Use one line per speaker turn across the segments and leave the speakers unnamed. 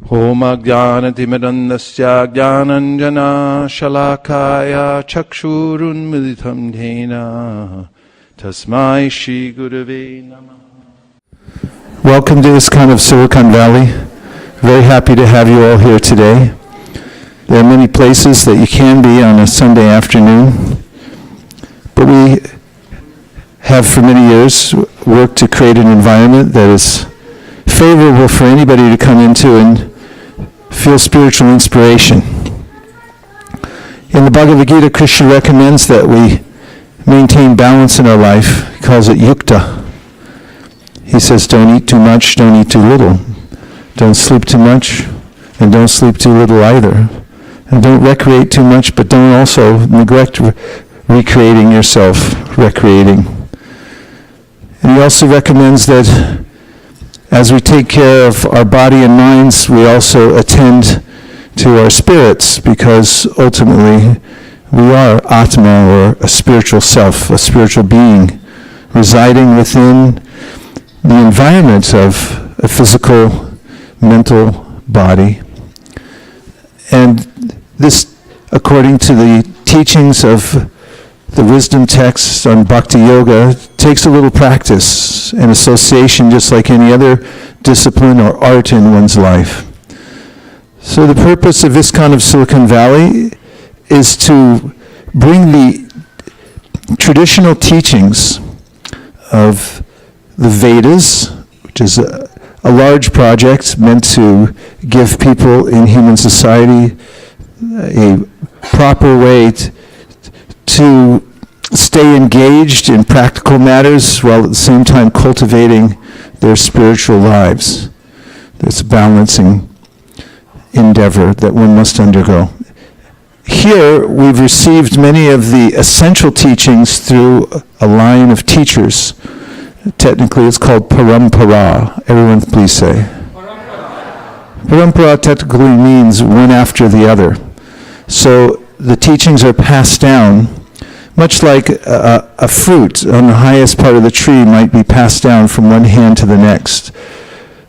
Om Ajnanatimirandasya Jnananjana Shalakaya Chakshurunmilitam Dhena Tasmai Shri Gurave Namah.
Welcome to ISKCON of Silicon Valley. Very happy to have you all here today. There are many places that you can be on a Sunday afternoon, but we have for many years worked to create an environment that is favorable for anybody to come into and feel spiritual inspiration. In the Bhagavad Gita, Krishna recommends that we maintain balance in our life. He calls it yukta. He says, don't eat too much, don't eat too little. Don't sleep too much, and don't sleep too little either. And don't recreate too much, but don't also neglect recreating yourself, recreating. And he also recommends that as we take care of our body and minds, we also attend to our spirits, because ultimately we are Atma, or a spiritual self, a spiritual being, residing within the environment of a physical, mental body. And this, according to the teachings of the wisdom texts on Bhakti Yoga, takes a little practice and association, just like any other discipline or art in one's life. So the purpose of ISKCON of Silicon Valley is to bring the traditional teachings of the Vedas, which is a large project meant to give people in human society a proper way to stay engaged in practical matters while at the same time cultivating their spiritual lives. There's a balancing endeavor that one must undergo. Here we've received many of the essential teachings through a line of teachers. Technically it's called parampara. Everyone please say. Parampara technically means one after the other. So the teachings are passed down, much like a fruit on the highest part of the tree might be passed down from one hand to the next,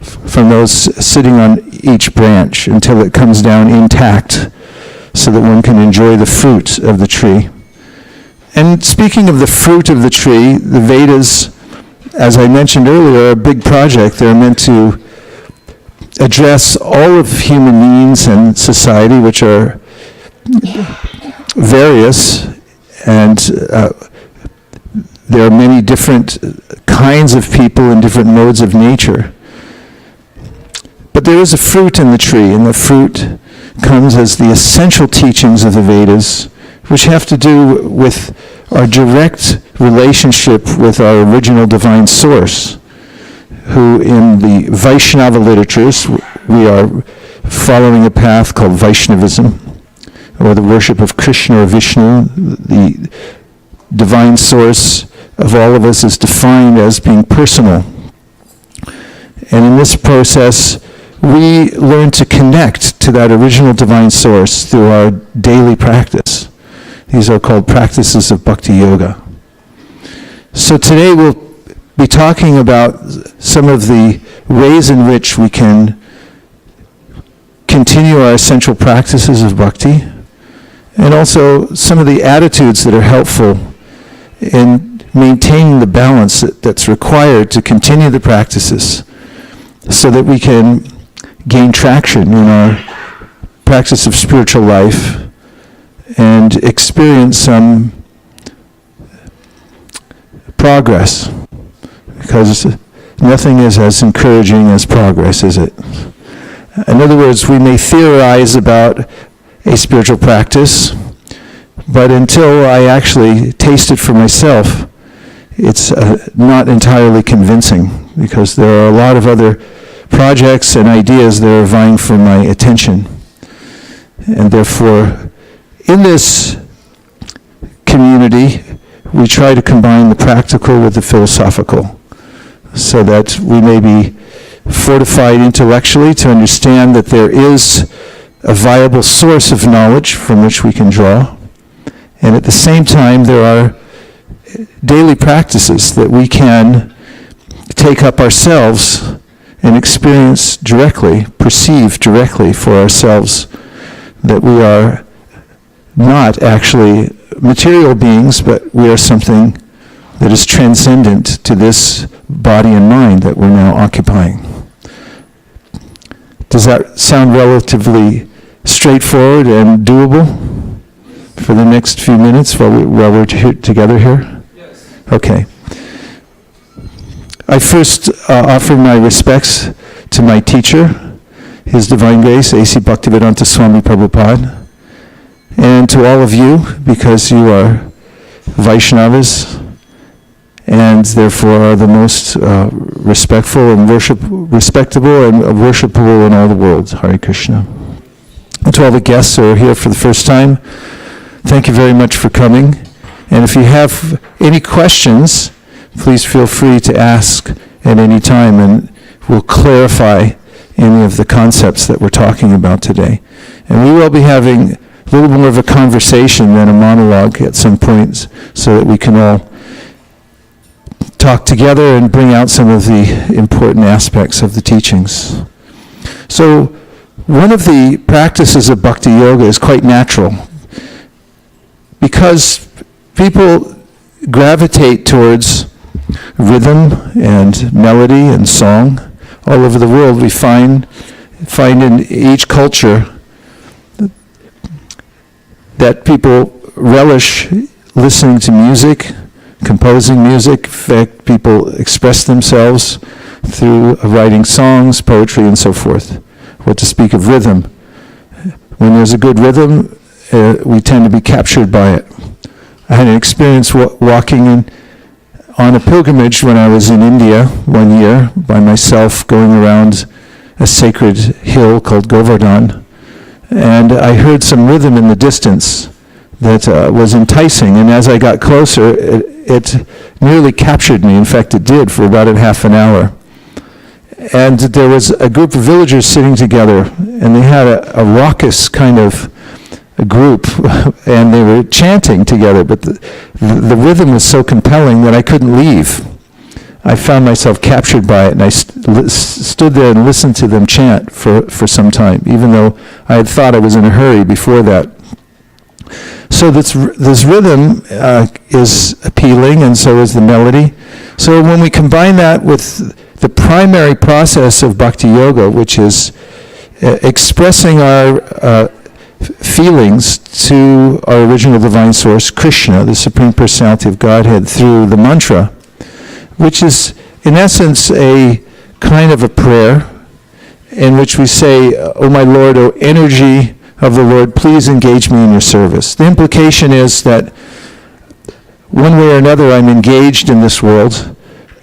from those sitting on each branch until it comes down intact, so that one can enjoy the fruit of the tree. And speaking of the fruit of the tree, the Vedas, as I mentioned earlier, are a big project. They're meant to address all of human needs and society, which are various, and there are many different kinds of people and different modes of nature. But there is a fruit in the tree, and the fruit comes as the essential teachings of the Vedas, which have to do with our direct relationship with our original divine source, who in the Vaishnava literatures, we are following a path called Vaishnavism, or the worship of Krishna or Vishnu. The divine source of all of us is defined as being personal. And in this process, we learn to connect to that original divine source through our daily practice. These are called practices of Bhakti Yoga. So today we'll be talking about some of the ways in which we can continue our essential practices of bhakti, and also some of the attitudes that are helpful in maintaining the balance that's required to continue the practices, so that we can gain traction in our practice of spiritual life and experience some progress, because nothing is as encouraging as progress, is it? In other words, we may theorize about a spiritual practice, but until I actually taste it for myself, it's not entirely convincing, because there are a lot of other projects and ideas that are vying for my attention. And therefore, in this community, we try to combine the practical with the philosophical, so that we may be fortified intellectually to understand that there is a viable source of knowledge from which we can draw. And at the same time, there are daily practices that we can take up ourselves and experience directly, perceive directly for ourselves that we are not actually material beings, but we are something that is transcendent to this body and mind that we're now occupying. Does that sound relatively straightforward and doable for the next few minutes while we're together here?
Yes.
Okay. I first offer my respects to my teacher, His Divine Grace, A.C. Bhaktivedanta Swami Prabhupada, and to all of you, because you are Vaishnavas, and therefore are the most respectful and respectable and worshipable in all the world. Hare Krishna. And to all the guests who are here for the first time, thank you very much for coming. And if you have any questions, please feel free to ask at any time, and we'll clarify any of the concepts that we're talking about today. And we will be having a little more of a conversation than a monologue at some points, so that we can all talk together and bring out some of the important aspects of the teachings. So one of the practices of bhakti yoga is quite natural, because people gravitate towards rhythm and melody and song. All over the world we find in each culture that people relish listening to music, composing music. In fact, people express themselves through writing songs, poetry, and so forth. What to speak of rhythm? When there's a good rhythm, we tend to be captured by it. I had an experience walking on a pilgrimage when I was in India one year by myself, going around a sacred hill called Govardhan, and I heard some rhythm in the distance that was enticing, and as I got closer, it nearly captured me. In fact, it did for about half an hour. And there was a group of villagers sitting together, and they had a raucous kind of a group, and they were chanting together, but the rhythm was so compelling that I couldn't leave. I found myself captured by it, and I stood there and listened to them chant for some time, even though I had thought I was in a hurry before that. So this rhythm is appealing, and so is the melody. So when we combine that with the primary process of bhakti yoga, which is expressing our feelings to our original divine source, Krishna, the Supreme Personality of Godhead, through the mantra, which is in essence a kind of a prayer in which we say, "O my Lord, O energy of the Lord, please engage me in your service." The implication is that one way or another I'm engaged in this world,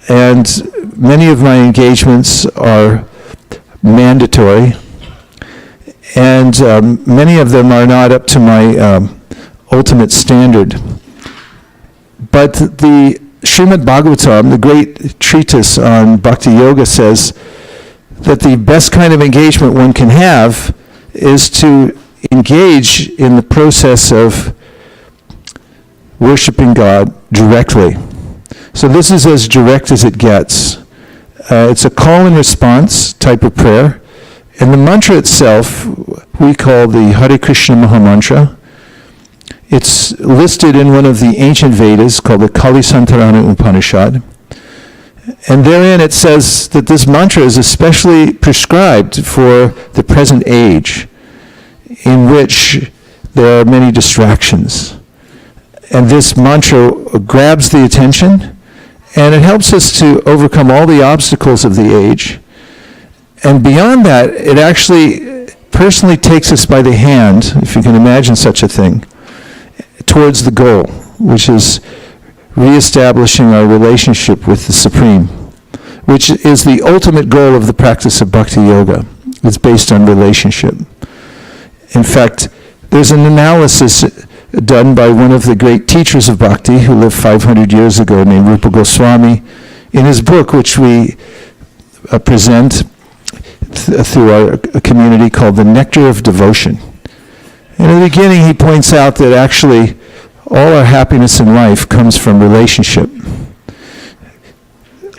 and many of my engagements are mandatory, and many of them are not up to my ultimate standard. But the Srimad Bhagavatam, the great treatise on Bhakti Yoga, says that the best kind of engagement one can have is to engage in the process of worshiping God directly. So this is as direct as it gets. It's a call and response type of prayer. And the mantra itself, we call the Hare Krishna Maha Mantra. It's listed in one of the ancient Vedas called the Kali Santarana Upanishad. And therein it says that this mantra is especially prescribed for the present age, in which there are many distractions. And this mantra grabs the attention, and it helps us to overcome all the obstacles of the age. And beyond that, it actually personally takes us by the hand, if you can imagine such a thing, towards the goal, which is reestablishing our relationship with the Supreme, which is the ultimate goal of the practice of Bhakti Yoga. It's based on relationship. In fact, there's an analysis done by one of the great teachers of Bhakti who lived 500 years ago, named Rupa Goswami, in his book, which we present through our community, called The Nectar of Devotion. And in the beginning, he points out that actually all our happiness in life comes from relationship.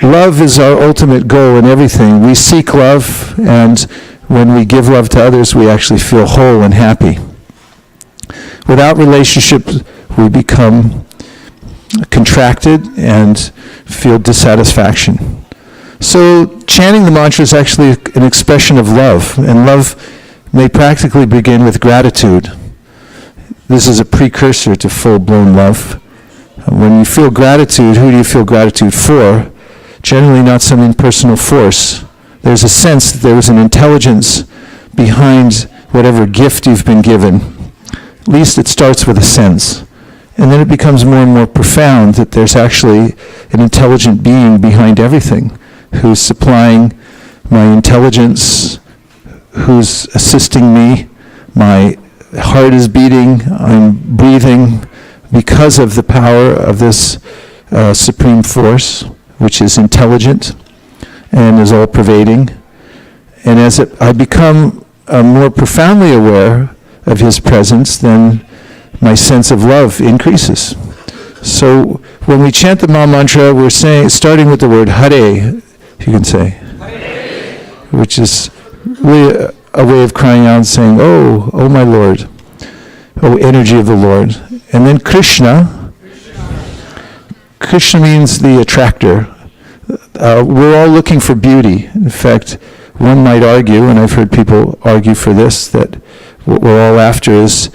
love is our ultimate goal in everything. We seek love, and when we give love to others, we actually feel whole and happy. Without relationship, we become contracted and feel dissatisfaction. So chanting the mantra is actually an expression of love, and love may practically begin with gratitude. This is a precursor to full-blown love. When you feel gratitude, who do you feel gratitude for? Generally not some impersonal force. There's a sense that there is an intelligence behind whatever gift you've been given. At least it starts with a sense. And then it becomes more and more profound that there's actually an intelligent being behind everything who's supplying my intelligence, who's assisting me. My heart is beating, I'm breathing because of the power of this supreme force, which is intelligent and is all-pervading. And as I become more profoundly aware of his presence, then my sense of love increases. So when we chant the Maha Mantra, we're starting with the word Hare, if you can say, Hare, which is really a way of crying out and saying, oh my Lord, oh energy of the Lord. And then Krishna. Krishna means the attractor. We're all looking for beauty. In fact, one might argue, and I've heard people argue for this, that what we're all after is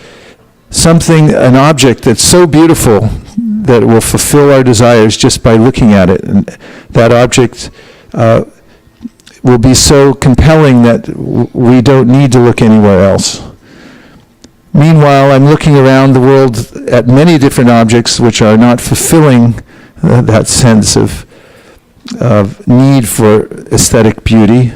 something, an object that's so beautiful that it will fulfill our desires just by looking at it. And that object will be so compelling that we don't need to look anywhere else. Meanwhile, I'm looking around the world at many different objects which are not fulfilling that sense of need for aesthetic beauty,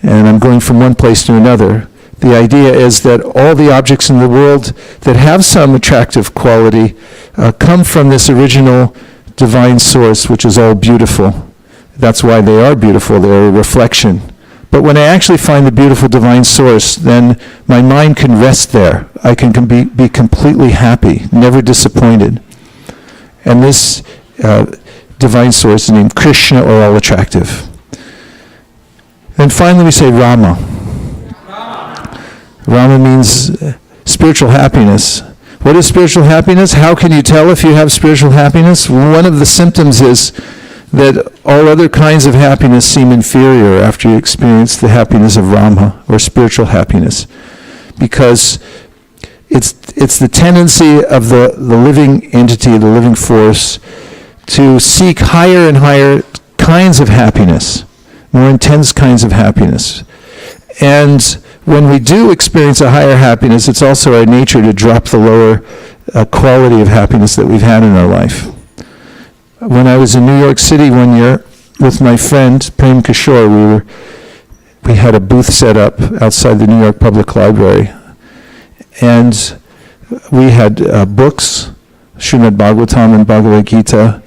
and I'm going from one place to another. The idea is that all the objects in the world that have some attractive quality come from this original divine source, which is all beautiful. That's why they are beautiful. They're a reflection. But when I actually find the beautiful divine source, then my mind can rest there. I can be completely happy, never disappointed. And this divine source is named Krishna, or all attractive. Then finally we say Rama. Rama means spiritual happiness. What is spiritual happiness? How can you tell if you have spiritual happiness? One of the symptoms is that all other kinds of happiness seem inferior after you experience the happiness of Rama, or spiritual happiness, because it's the tendency of the living entity, the living force, to seek higher and higher kinds of happiness, more intense kinds of happiness. And when we do experience a higher happiness, it's also our nature to drop the lower quality of happiness that we've had in our life. When I was in New York City one year with my friend Prem Kishore, we had a booth set up outside the New York Public Library, and we had books, Srimad Bhagavatam and Bhagavad Gita.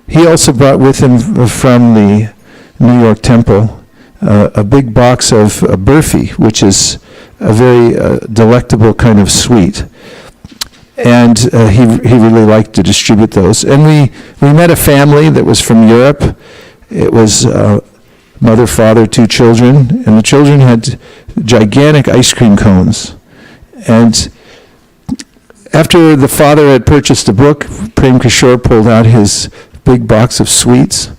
He also brought with him from the New York Temple a big box of burfi, which is a very delectable kind of sweet. And he really liked to distribute those. And we met a family that was from Europe. It was mother, father, 2 children, and the children had gigantic ice cream cones. And after the father had purchased a book, Prem Kishore pulled out his big box of sweets,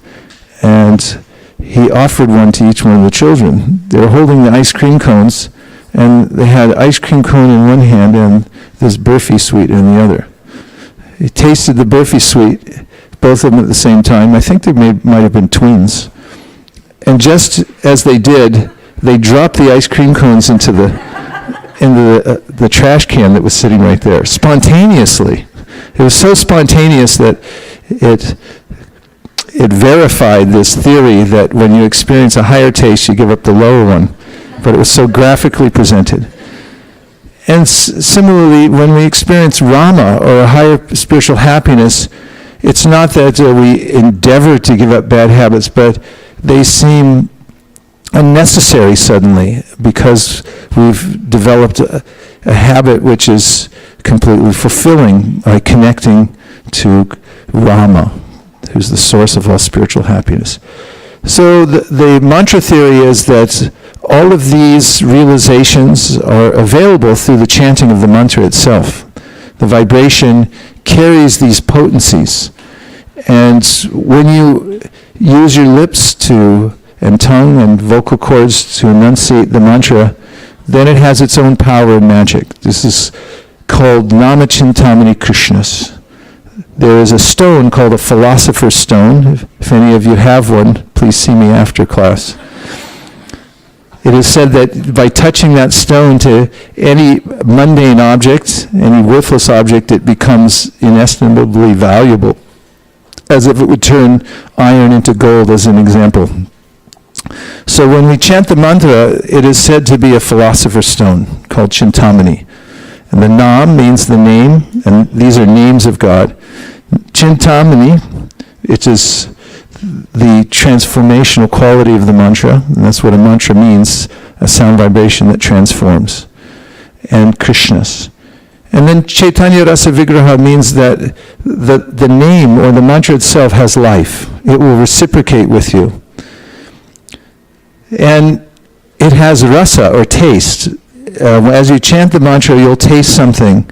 and he offered one to each one of the children. They were holding the ice cream cones, and they had ice cream cone in one hand and this burfi sweet in the other. He tasted the burfi sweet, both of them at the same time. I think they might have been twins. And just as they did, they dropped the ice cream cones into the trash can that was sitting right there, spontaneously. It was so spontaneous that it verified this theory that when you experience a higher taste, you give up the lower one. But it was so graphically presented. And similarly, when we experience Rama, or a higher spiritual happiness, it's not that we endeavor to give up bad habits, but they seem unnecessary suddenly because we've developed a habit which is completely fulfilling by connecting to Rama, who's the source of all spiritual happiness. So the mantra theory is that all of these realizations are available through the chanting of the mantra itself. The vibration carries these potencies. And when you use your lips and tongue and vocal cords to enunciate the mantra, then it has its own power and magic. This is called Namachintamani Krishnas. There is a stone called a philosopher's stone. If any of you have one, please see me after class. It is said that by touching that stone to any mundane object, any worthless object, it becomes inestimably valuable, as if it would turn iron into gold, as an example. So when we chant the mantra, it is said to be a philosopher's stone called Chintamani. And the Nam means the name, and these are names of God. Chintamani, it is the transformational quality of the mantra, and that's what a mantra means, a sound vibration that transforms. And Krishnas. And then Chaitanya Rasa Vigraha means that the name or the mantra itself has life. It will reciprocate with you. And it has rasa, or taste. As you chant the mantra, you'll taste something.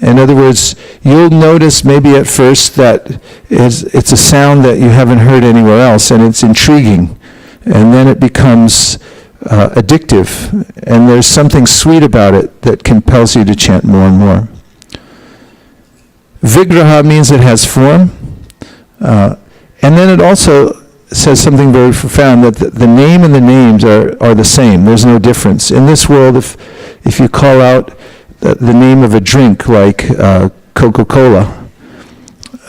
In other words, you'll notice maybe at first that it's a sound that you haven't heard anywhere else, and it's intriguing. And then it becomes addictive, and there's something sweet about it that compels you to chant more and more. Vigraha means it has form, and then it also says something very profound, that the name and the names are the same. There's no difference. In this world, if you call out the name of a drink like Coca-Cola,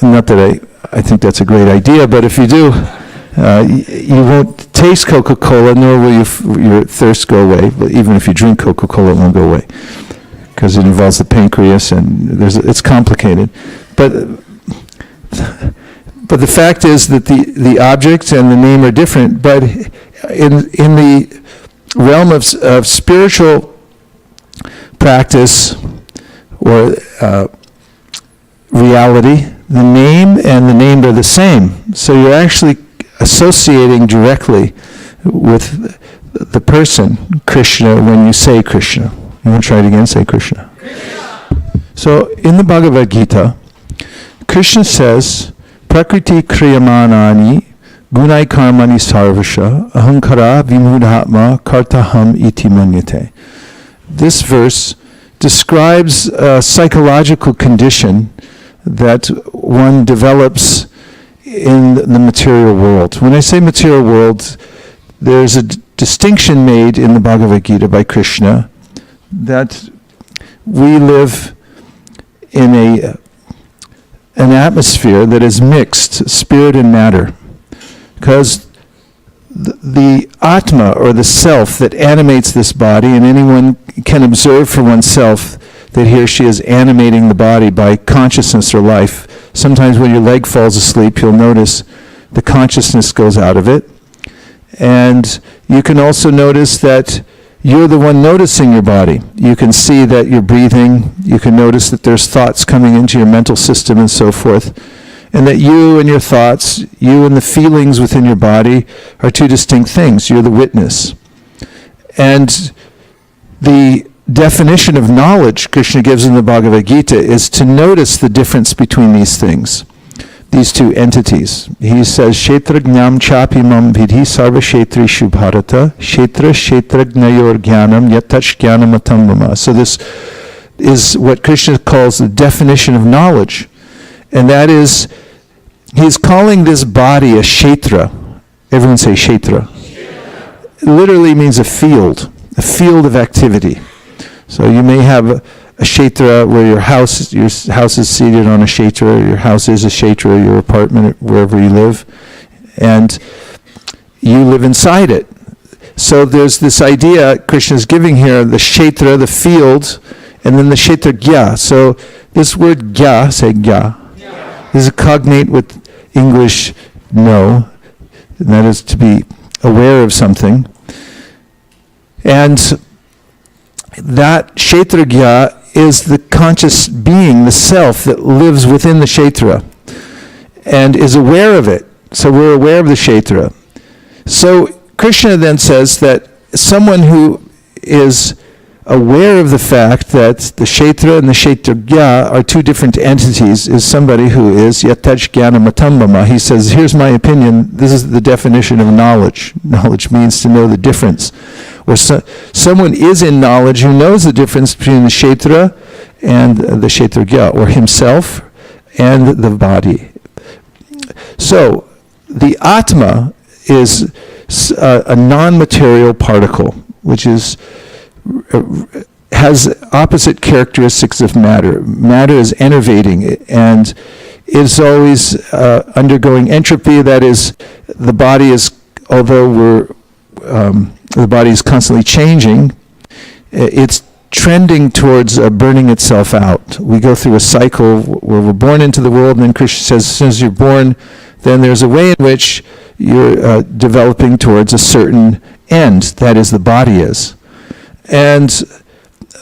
not that I think that's a great idea, but if you do, you won't taste Coca-Cola, nor will your thirst go away. But even if you drink Coca-Cola, it won't go away, because it involves the pancreas, and it's complicated. But the fact is that the object and the name are different. But in the realm of spiritual practice or reality, the name and the named are the same. So you're actually associating directly with the person, Krishna, when you say Krishna. You want to try it again? Say Krishna. So in the Bhagavad Gita, Krishna says, Prakriti kriyamanani gunai karmani sarvasha ahankara vimudhatma kartaham iti manyate. This verse describes a psychological condition that one develops in the material world. When I say material world, there's a distinction made in the Bhagavad Gita by Krishna that we live in an atmosphere that is mixed, spirit and matter. Because the Atma, or the self that animates this body, and anyone can observe for oneself that he or she is animating the body by consciousness or life. Sometimes when your leg falls asleep, you'll notice the consciousness goes out of it. And you can also notice that you're the one noticing your body. You can see that you're breathing. You can notice that there's thoughts coming into your mental system and so forth. And that you and your thoughts, you and the feelings within your body are two distinct things. You're the witness. And the definition of knowledge Krishna gives in the Bhagavad Gita is to notice the difference between these things, these two entities. He says, Kshetra gnam chapi mam vidhi sarva kshetrishu bharata, kshetra gnayor jnanam yatach jnanam atambama. So this is what Krishna calls the definition of knowledge. And that is, he's calling this body a kshetra. Everyone say kshetra. It literally means a field of activity. So you may have a kshetra where your house is seated on a kshetra, your house is a kshetra, your apartment, wherever you live, and you live inside it. So there's this idea Krishna's giving here, the kshetra, the field, and then the kshetra gya. So this word gya, say gya, is a cognate with English know, and that is to be aware of something. And that kshetragya is the conscious being, the self that lives within the kshetra and is aware of it. So we're aware of the kshetra. So Krishna then says that someone who is aware of the fact that the Kshetra and the Kshetragya are two different entities is somebody who is Yataj Jnana Matambama. He says, here's my opinion, this is the definition of knowledge. Knowledge means to know the difference. Or someone is in knowledge who knows the difference between the Kshetra and the Kshetragya, or himself and the body. So, the Atma is a non-material particle, which has opposite characteristics of matter. Matter is enervating and is always undergoing entropy. That is, the body is, although the body is constantly changing, it's trending towards burning itself out. We go through a cycle where we're born into the world, and then Krishna says, as soon as you're born, then there's a way in which you're developing towards a certain end, that is, the body is. And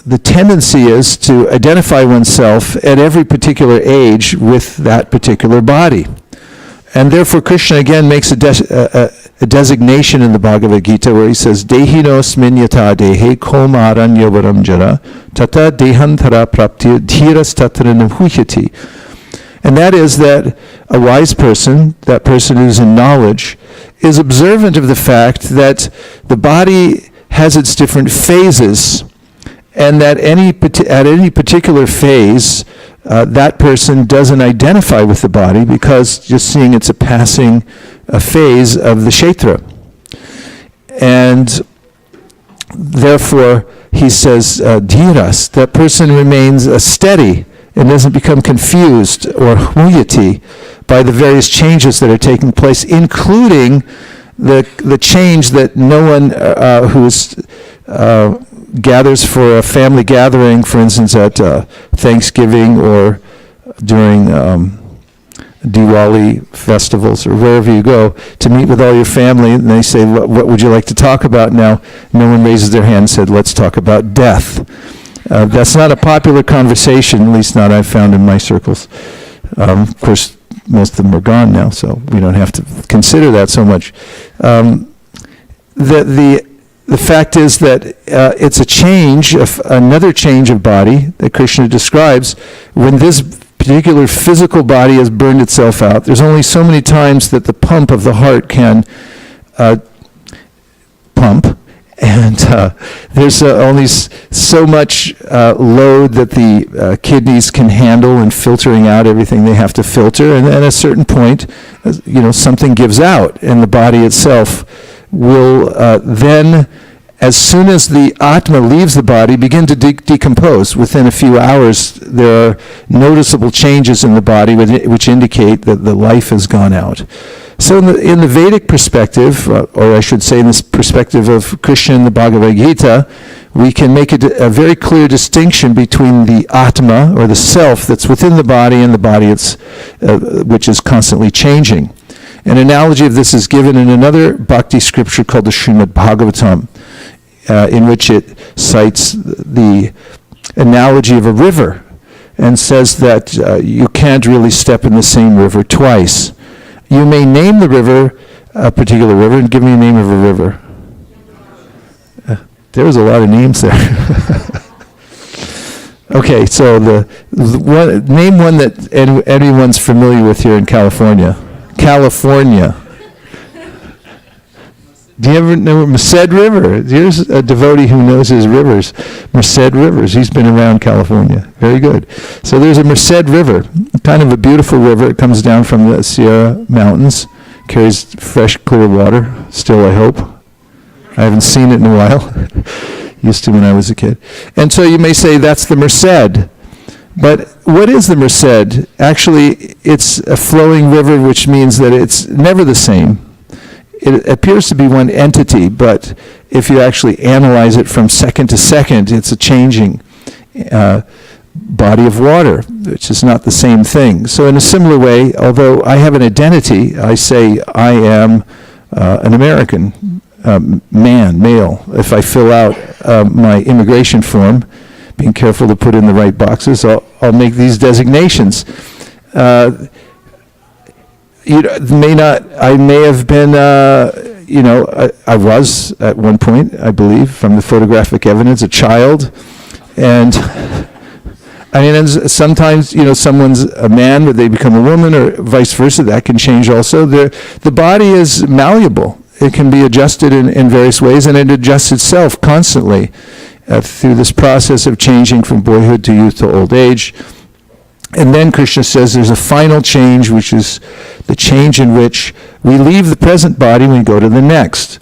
the tendency is to identify oneself at every particular age with that particular body. And therefore Krishna again makes a designation in the Bhagavad Gita where he says, Dehinosmin yata dehe komaranyavaram jara tata dehantara prapti dhiras tatra nabhuyati. And that is that a wise person, that person who's in knowledge, is observant of the fact that the body has its different phases, and that at any particular phase, that person doesn't identify with the body because just seeing it's a passing phase of the Kshetra. And therefore, he says, dhiras, that person remains steady and doesn't become confused or huyati by the various changes that are taking place, including the change that no one gathers for a family gathering, for instance, at Thanksgiving or during Diwali festivals or wherever you go, to meet with all your family, and they say, what would you like to talk about now? No one raises their hand and said, let's talk about death. That's not a popular conversation, at least not I've found in my circles. Of course, most of them are gone now, so we don't have to consider that so much. The fact is that it's a change, another change of body that Krishna describes. When this particular physical body has burned itself out, there's only so many times that the pump of the heart can pump, and there's only so much load that the kidneys can handle in filtering out everything they have to filter, and at a certain point, something gives out, and the body itself will then, as soon as the Atma leaves the body, begin to decompose. Within a few hours, there are noticeable changes in the body which indicate that the life has gone out. So in the Vedic perspective, or I should say in this perspective of Krishna in the Bhagavad Gita, we can make a very clear distinction between the Atma, or the self, that's within the body, and the body which is constantly changing. An analogy of this is given in another bhakti scripture called the Srimad Bhagavatam, in which it cites the analogy of a river and says that you can't really step in the same river twice. You may name the river, a particular river, and give me a name of a river. There was a lot of names there. Okay, so name one that anyone's familiar with here in California. California. Do you ever know Merced River? Here's a devotee who knows his rivers. Merced Rivers. He's been around California. Very good. So there's a Merced River, kind of a beautiful river. It comes down from the Sierra Mountains, carries fresh, clear water. Still, I hope. I haven't seen it in a while. Used to when I was a kid. And so you may say that's the Merced. But what is the Merced? Actually, it's a flowing river, which means that it's never the same. It appears to be one entity, but if you actually analyze it from second to second, it's a changing body of water, which is not the same thing. So in a similar way, although I have an identity, I say I am an American male. If I fill out my immigration form, being careful to put in the right boxes, I'll make these designations. I may have been, I was at one point, I believe, from the photographic evidence, a child. And and sometimes, someone's a man, but they become a woman, or vice versa. That can change also. The body is malleable. It can be adjusted in various ways, and it adjusts itself constantly through this process of changing from boyhood to youth to old age. And then Krishna says there's a final change, which is the change in which we leave the present body and we go to the next.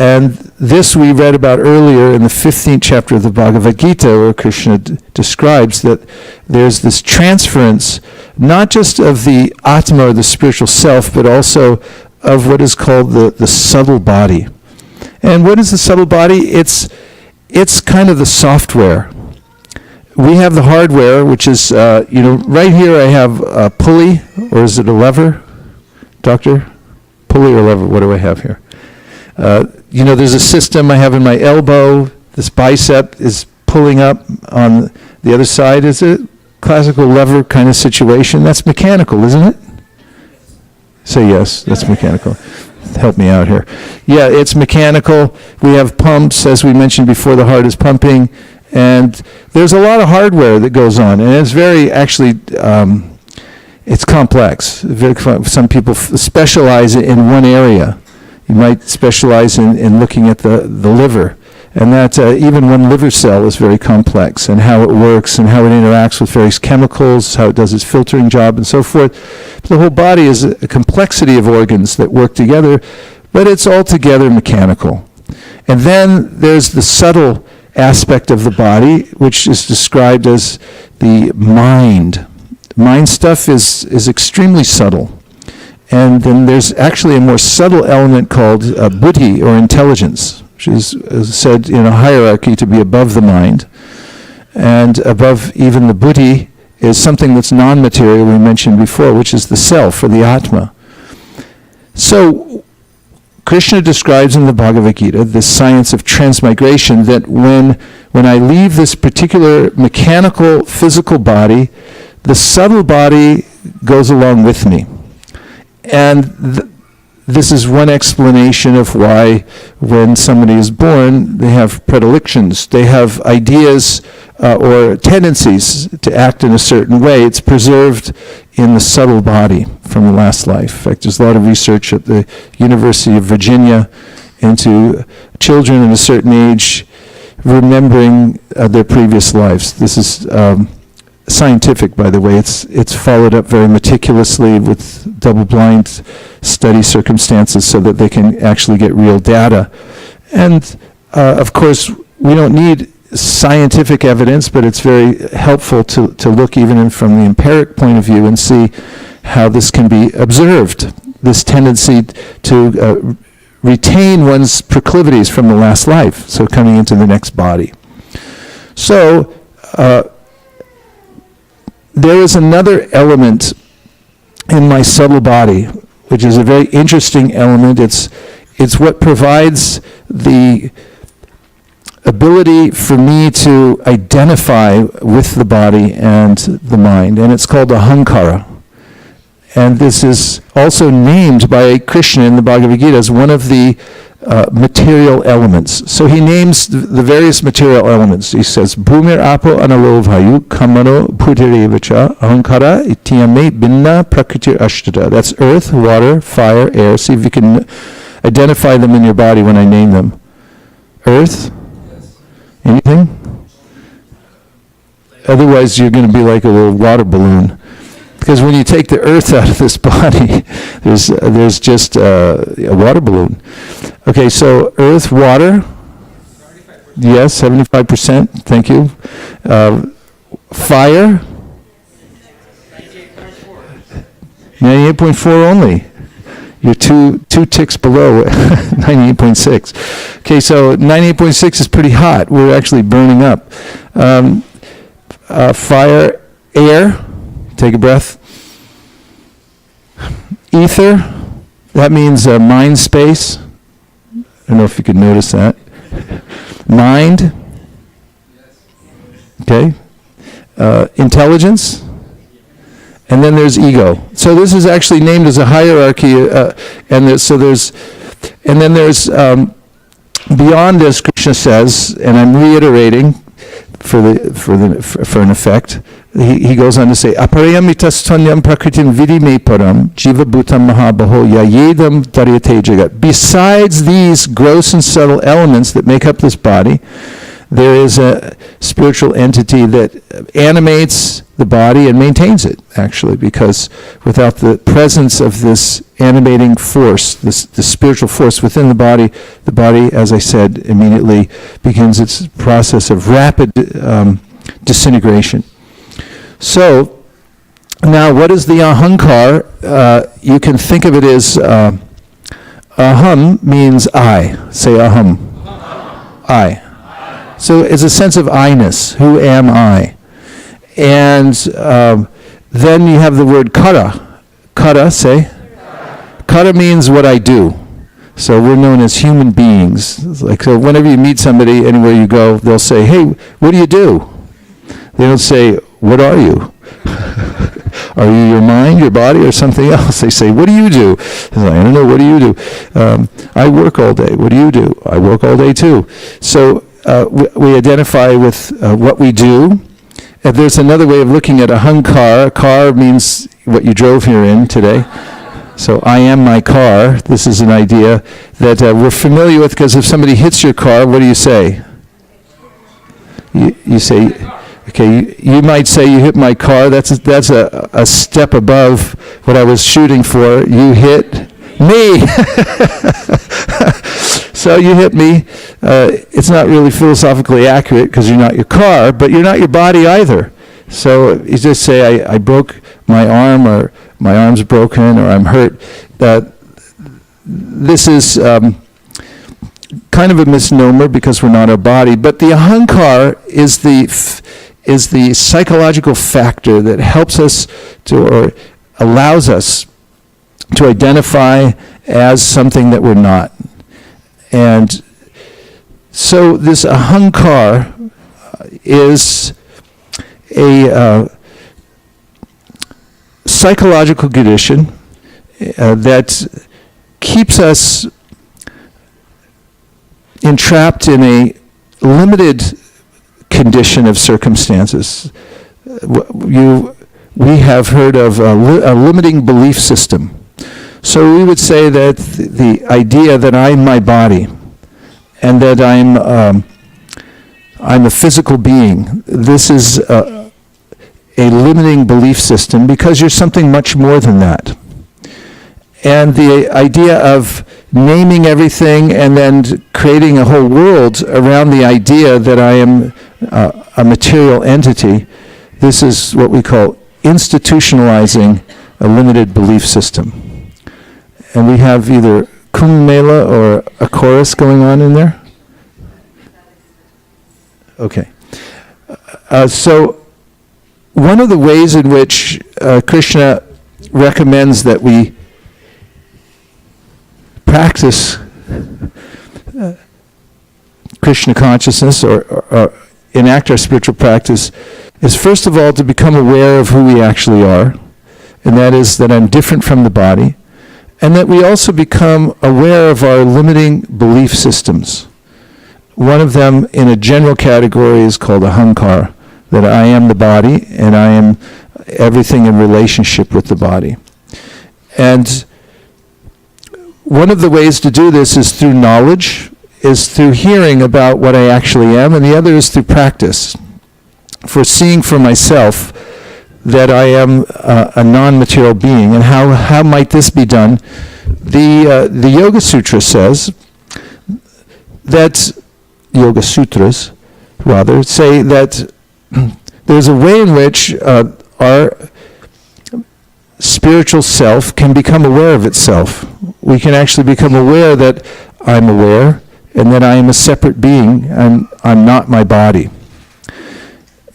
And this we read about earlier in the 15th chapter of the Bhagavad Gita, where Krishna describes that there's this transference, not just of the Atma, or the spiritual self, but also of what is called the subtle body. And what is the subtle body? It's kind of the software. We have the hardware, which is, right here I have a pulley, or is it a lever? Doctor? Pulley or lever? What do I have here? There's a system I have in my elbow. This bicep is pulling up on the other side. Is it classical lever kind of situation? That's mechanical, isn't it? Say yes, that's mechanical. Help me out here. Yeah, it's mechanical. We have pumps, as we mentioned before, the heart is pumping. And there's a lot of hardware that goes on. And it's very, actually, it's complex. Some people specialize in one area. You might specialize in looking at the liver, and that even one liver cell is very complex, and how it works and how it interacts with various chemicals, how it does its filtering job, and so forth. But the whole body is a complexity of organs that work together, but it's altogether mechanical. And then there's the subtle aspect of the body, which is described as the mind. Mind stuff is extremely subtle. And then there's actually a more subtle element called buddhi, or intelligence, which is said in a hierarchy to be above the mind. And above even the buddhi is something that's non-material, we mentioned before, which is the self, or the Atma. So Krishna describes in the Bhagavad Gita this science of transmigration, that when I leave this particular mechanical, physical body, the subtle body goes along with me. And this is one explanation of why when somebody is born, they have predilections. They have ideas or tendencies to act in a certain way. It's preserved in the subtle body from the last life. In fact, there's a lot of research at the University of Virginia into children at a certain age remembering their previous lives. This is scientific, by the way. It's followed up very meticulously with double-blind study circumstances so that they can actually get real data. And of course, we don't need scientific evidence, but it's very helpful to look even from the empiric point of view and see how this can be observed, this tendency to retain one's proclivities from the last life, so coming into the next body. So there is another element in my subtle body, which is a very interesting element. It's what provides the ability for me to identify with the body and the mind, and it's called ahankara. And this is also named by Krishna in the Bhagavad Gita as one of the material elements. So he names the various material elements. He says, Bhumir apo analo vayu kamano bhudirevacha ahankara ityame binna prakritir ashtata. That's earth, water, fire, air. See if you can identify them in your body when I name them. Earth? Anything? Otherwise you're going to be like a little water balloon. Because when you take the earth out of this body, there's just a water balloon. Okay, so earth, water. 75%. Yes, 75%. Thank you. Fire. 98.4 only. You're two ticks below 98.6. Okay, so 98.6 is pretty hot. We're actually burning up. Fire, air. Take a breath. Ether, that means mind space. I don't know if you could notice that. Mind. Okay. Intelligence. And then there's ego. So this is actually named as a hierarchy, so there's And then there's, beyond this, Krishna says, and I'm reiterating for an effect, he goes on to say, Aparayamitasthanyam prakritim vidi me param jiva bhutam mahabaho yayedam daryate jagat. Besides these gross and subtle elements that make up this body, there is a spiritual entity that animates the body and maintains it, actually, because without the presence of this animating force, this spiritual force within the body, as I said, immediately begins its process of rapid disintegration. So, now what is the ahankar? You can think of it as aham means I. Say aham. I. So it's a sense of I-ness. Who am I? And then you have the word kara. Kara, say. Kara means what I do. So we're known as human beings. It's like, so whenever you meet somebody, anywhere you go, they'll say, hey, what do you do? They don't say, what are you? Are you your mind, your body, or something else? They say, what do you do? Like, I don't know, what do you do? I work all day. What do you do? I work all day too. So we identify with what we do. And there's another way of looking at ahankar. Car means what you drove here in today. So I am my car. This is an idea that we're familiar with, because if somebody hits your car, what do you say? You say, okay, you might say you hit my car. That's a step above what I was shooting for. You hit me. So you hit me. It's not really philosophically accurate because you're not your car, but you're not your body either. So you just say, I broke my arm, or my arm's broken, or I'm hurt. This is kind of a misnomer because we're not our body. But the ahankar is the psychological factor that helps us to, or allows us to identify as something that we're not. And so this ahankar is a psychological condition that keeps us entrapped in a limited condition of circumstances. We have heard of a limiting belief system. So we would say that the idea that I'm my body and that I'm a physical being, this is a limiting belief system, because you're something much more than that. And the idea of naming everything and then creating a whole world around the idea that I am a material entity, this is what we call institutionalizing a limited belief system. And we have either Kumbh Mela or a chorus going on in there? Okay. So one of the ways in which Krishna recommends that we practice Krishna consciousness or enact our spiritual practice is, first of all, to become aware of who we actually are, and that is that I'm different from the body, and that we also become aware of our limiting belief systems. One of them in a general category is called ahankar, that I am the body and I am everything in relationship with the body. And one of the ways to do this is through knowledge, is through hearing about what I actually am, and the other is through practice, for seeing for myself that I am a non-material being. And how might this be done? The Yoga Sutra says that, Yoga Sutras rather, say that there's a way in which our spiritual self can become aware of itself. We can actually become aware that I'm aware and that I am a separate being and I'm not my body.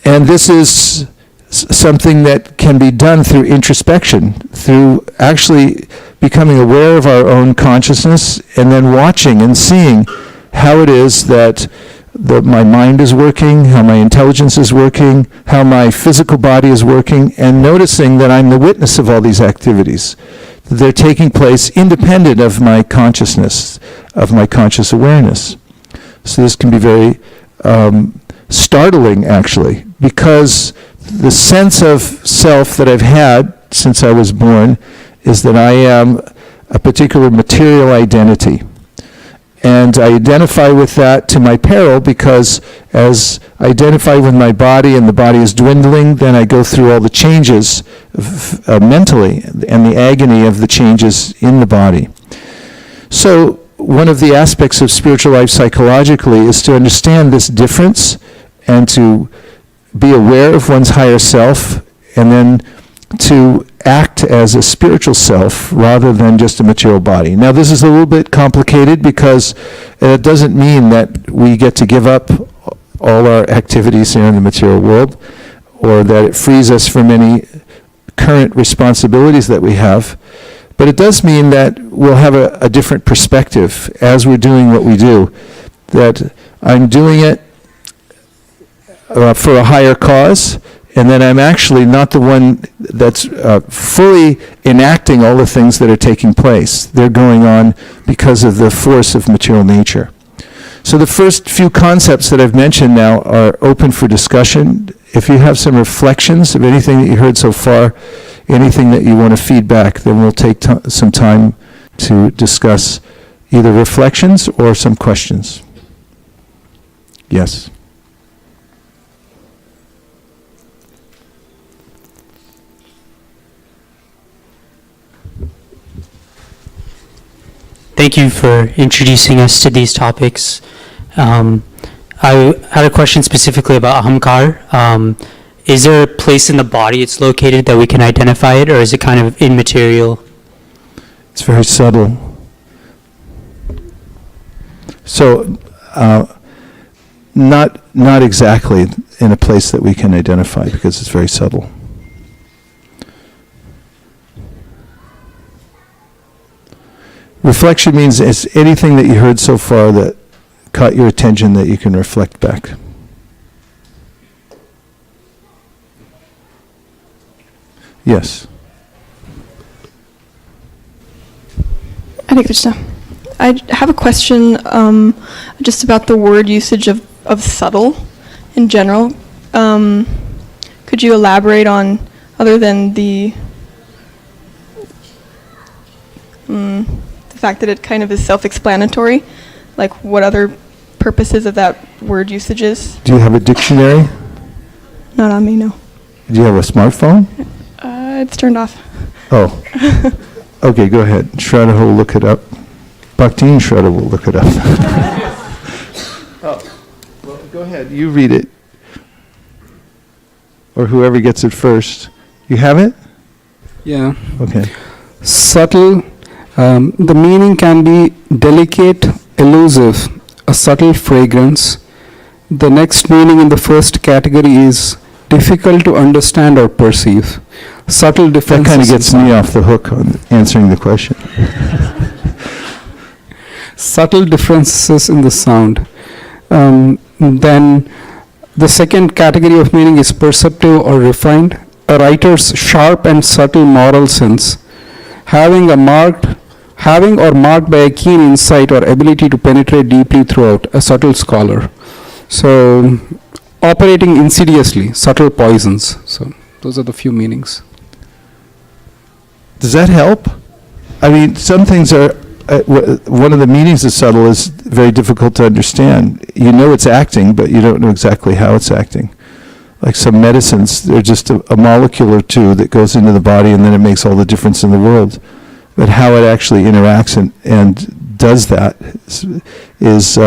And this is something that can be done through introspection, through actually becoming aware of our own consciousness and then watching and seeing how it is that my mind is working, how my intelligence is working, how my physical body is working, and noticing that I'm the witness of all these activities. they're taking place independent of my consciousness, of my conscious awareness. So this can be very startling, actually, because the sense of self that I've had since I was born is that I am a particular material identity. And I identify with that to my peril, because as I identify with my body and the body is dwindling, then I go through all the changes mentally and the agony of the changes in the body. So one of the aspects of spiritual life psychologically is to understand this difference and to be aware of one's higher self, and then to act as a spiritual self rather than just a material body. Now, this is a little bit complicated because it doesn't mean that we get to give up all our activities here in the material world, or that it frees us from any current responsibilities that we have. But it does mean that we'll have a different perspective as we're doing what we do, that I'm doing it for a higher cause, and then I'm actually not the one that's fully enacting all the things that are taking place. They're going on because of the force of material nature. So the first few concepts that I've mentioned now are open for discussion. If you have some reflections of anything that you heard so far, anything that you want to feed back, then we'll take some time to discuss either reflections or some questions. Yes.
Thank you for introducing us to these topics. I had a question specifically about ahamkar. Is there a place in the body it's located that we can identify it, or is it kind of immaterial?
It's very subtle. So, not exactly in a place that we can identify, because it's very subtle. Reflection means it's anything that you heard so far that caught your attention that you can reflect back. Yes.
Hare Krishna. I have a question just about the word usage of subtle in general. Could you elaborate on, other than the fact that it kind of is self-explanatory, like what other purposes of that word usage is?
Do you have a dictionary?
Not on me, no.
Do you have a smartphone?
It's turned off.
Oh. Okay, go ahead. Shraddha will look it up. Bhakti and Shraddha will look it up. Oh, well, go ahead. You read it. Or whoever gets it first. You have it?
Yeah.
Okay.
Subtle. The meaning can be delicate, elusive, a subtle fragrance. The next meaning in the first category is difficult to understand or perceive. Subtle differences. That kind of gets me off the hook on answering the question. Subtle differences in the sound. Then the second category of meaning is perceptive or refined. A writer's sharp and subtle moral sense, having or marked by a keen insight or ability to penetrate deeply throughout, a subtle scholar. So, operating insidiously, subtle poisons. So, those are the few meanings.
Does that help? I mean, some things are, one of the meanings of subtle is very difficult to understand. You know it's acting, but you don't know exactly how it's acting. Like some medicines, they're just a molecule or two that goes into the body, and then it makes all the difference in the world. But how it actually interacts and does that is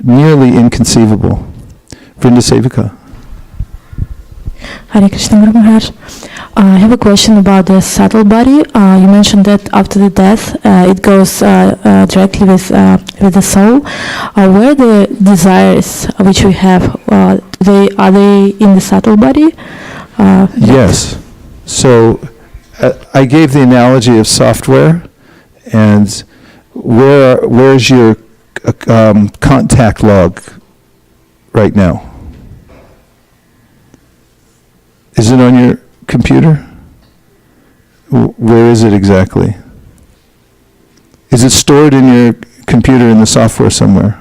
nearly inconceivable. Vaisesika.
Hare Krishna Guru Maharaj. I have a question about the subtle body. You mentioned that after the death, it goes directly with the soul. Where the desires which we have, are they in the subtle body?
Yes. So I gave the analogy of software, and where's your contact log right now? Is it on your computer? Where is it exactly? Is it stored in your computer in the software somewhere?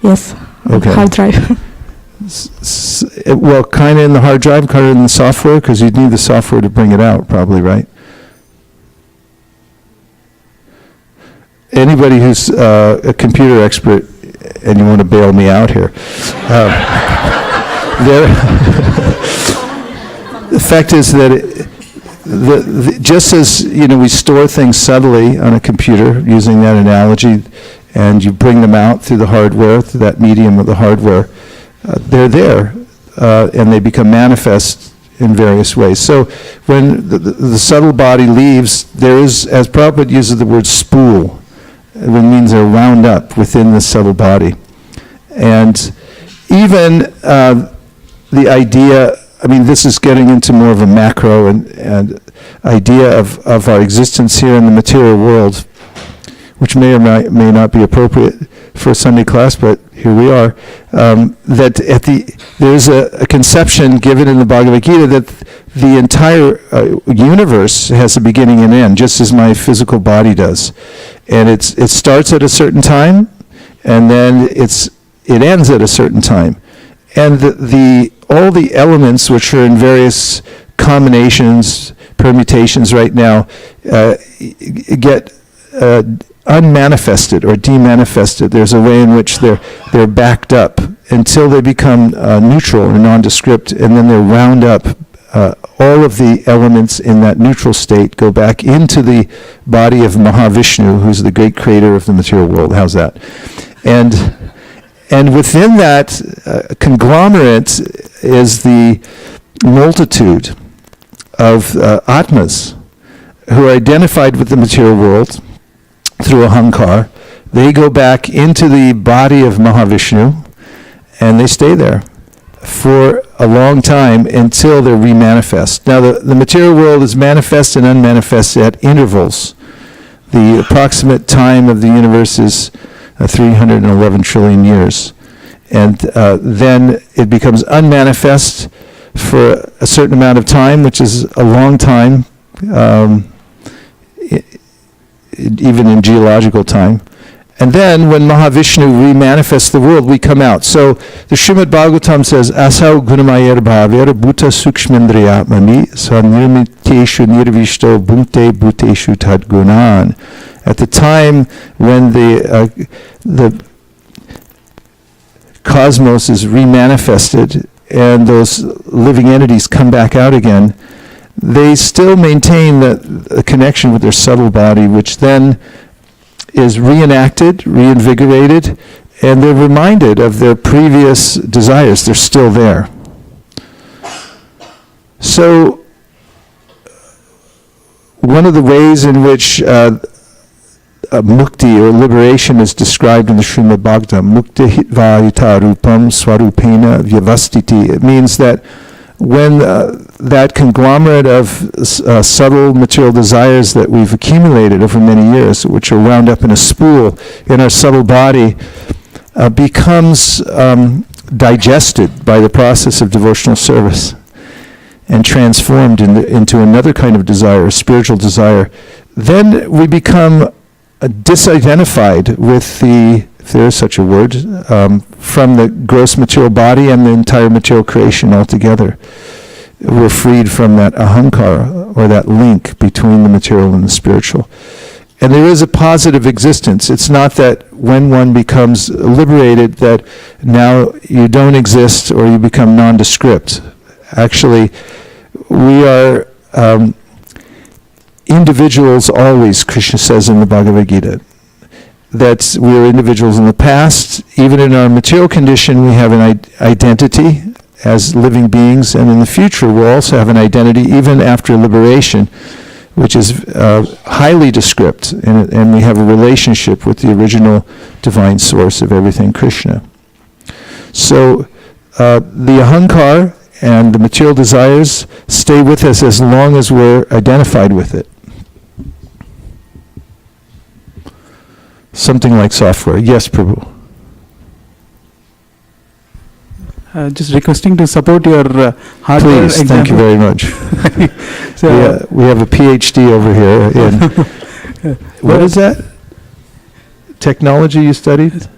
Yes.
Okay.
Hard drive.
Well, kind of in the hard drive, kind of in the software, because you'd need the software to bring it out, probably, right? Anybody who's a computer expert, and you want to bail me out here, the fact is that just as we store things subtly on a computer, using that analogy, and you bring them out through the hardware, through that medium of the hardware, they're there, and they become manifest in various ways. So when the subtle body leaves, there is, as Prabhupada uses the word spool, it means they're wound up within the subtle body. And even the idea, this is getting into more of a macro and idea of our existence here in the material world, which may or may not be appropriate for a Sunday class, but here we are, that there's a conception given in the Bhagavad Gita that the entire universe has a beginning and end, just as my physical body does. And it starts at a certain time, and then it ends at a certain time. And all the elements which are in various combinations, permutations right now, get unmanifested or demanifested. There's a way in which they're backed up until they become neutral or nondescript, and then they're wound up. All of the elements in that neutral state go back into the body of Mahavishnu, who's the great creator of the material world. How's that? And within that conglomerate is the multitude of Atmas who are identified with the material world through ahankar. They go back into the body of Mahavishnu, and they stay there for a long time until they're remanifest. Now, the material world is manifest and unmanifest at intervals. The approximate time of the universe is 311 trillion years. And then it becomes unmanifest for a certain amount of time, which is a long time, even in geological time. And then when Mahavishnu remanifests the world, we come out. So the Srimad Bhagavatam says, Asau gunamayar bhavir bhuta sukshmendriyatmani sanirmiteshu nirvishto bhute bhuteshu tadgunan. At the time when the cosmos is remanifested and those living entities come back out again, they still maintain the connection with their subtle body, which then is reenacted, reinvigorated, and they're reminded of their previous desires. They're still there. So one of the ways in which mukti or liberation is described in the Srimad Bhagavatam, mukti hitva yata rupam swarupena vyavastiti. It means that when that conglomerate of subtle material desires that we've accumulated over many years, which are wound up in a spool in our subtle body, becomes digested by the process of devotional service and transformed into another kind of desire, a spiritual desire, then we become disidentified with the, if there is such a word, from the gross material body and the entire material creation altogether. We're freed from that ahankara, or that link between the material and the spiritual. And there is a positive existence. It's not that when one becomes liberated that now you don't exist or you become nondescript. Actually, we are individuals always, Krishna says in the Bhagavad Gita. That we are individuals in the past. Even in our material condition, we have an identity as living beings, and in the future we'll also have an identity even after liberation, which is highly descript, and we have a relationship with the original divine source of everything, Krishna. So the ahankar and the material desires stay with us as long as we're identified with it. Something like software. Yes, Prabhu.
just requesting to support your hardware
Please, thank you very much.
So,
we have a PhD over here in, what is that? Technology you studied?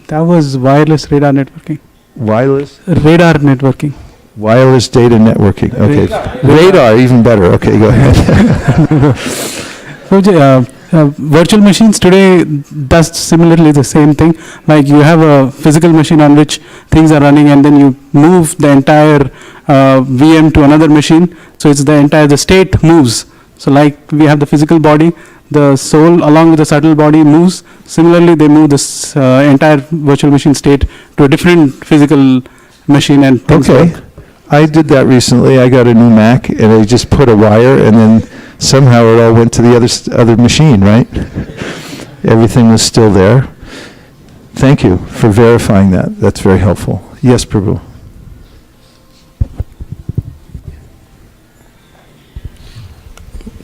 that was wireless radar networking.
Wireless?
Radar networking.
Wireless data networking, okay. Radar, even better, okay, go ahead.
So, virtual machines today does similarly the same thing. Like you have a physical machine on which things are running, and then you move the entire VM to another machine. So it's the state moves. So like we have the physical body, the soul along with the subtle body moves. Similarly, they move this entire virtual machine state to a different physical machine and things
Okay.
work.
I did that recently. I got a new Mac, and I just put a wire, and then somehow it all went to the other machine, right? Everything was still there. Thank you for verifying that. That's very helpful. Yes, Prabhu.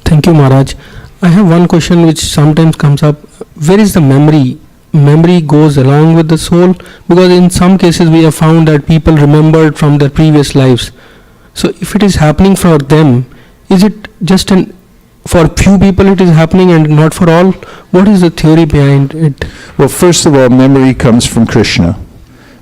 Thank you, Maharaj. I have one question which sometimes comes up. Where is the memory? Memory goes along with the soul, because in some cases we have found that people remembered from their previous lives. So if it is happening for them, is it just for few people it is happening and not for all? What is the theory behind it?
Well, first of all, memory comes from Krishna,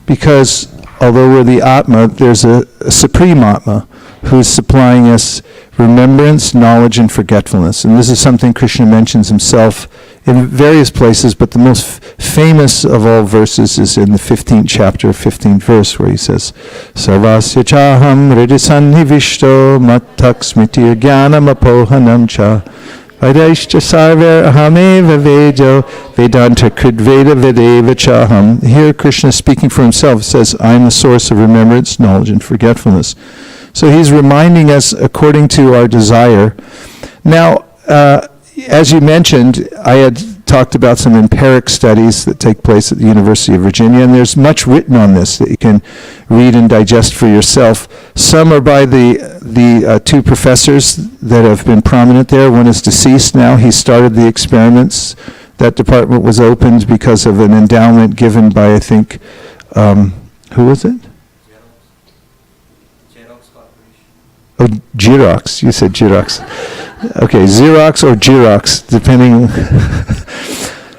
because although we're the Atma, there's a supreme Atma who's supplying us remembrance, knowledge, and forgetfulness. And this is something Krishna mentions himself in various places, but the most famous of all verses is in the 15th chapter, 15th verse, where he says, Sarvasya chaham hridisannivishto mattak smritir jnanam apohanam cha Vaideshcha sarver ahameva vejo vedanta kridveda vedeva chaham. Here Krishna speaking for himself says, I'm the source of remembrance, knowledge, and forgetfulness. So he's reminding us according to our desire. Now, as you mentioned, I had talked about some empiric studies that take place at the University of Virginia, and there's much written on this that you can read and digest for yourself. Some are by the two professors that have been prominent there. One is deceased now. He started the experiments. That department was opened because of an endowment given by, I think, who was it? Oh, Xerox. You said Xerox. Okay, Xerox or Xerox, depending.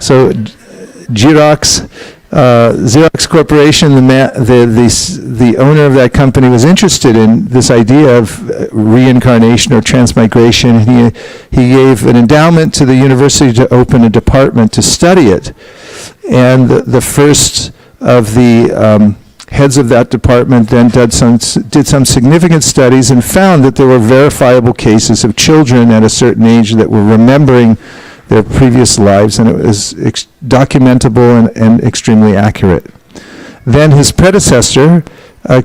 So, Xerox Corporation, the owner of that company was interested in this idea of reincarnation or transmigration. And he gave an endowment to the university to open a department to study it. And the first of the heads of that department then did some significant studies and found that there were verifiable cases of children at a certain age that were remembering their previous lives, and it was documentable and extremely accurate. Then his predecessor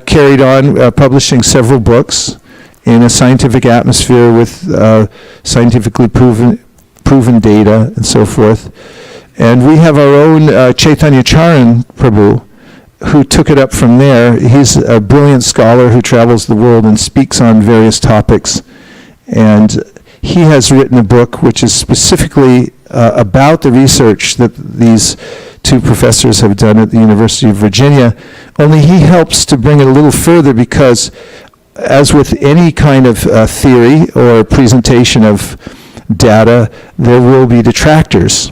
carried on publishing several books in a scientific atmosphere with scientifically proven data and so forth. And we have our own Chaitanya Charan Prabhu, who took it up from there. He's a brilliant scholar who travels the world and speaks on various topics. And he has written a book which is specifically about the research that these two professors have done at the University of Virginia. Only he helps to bring it a little further, because as with any kind of theory or presentation of data, there will be detractors.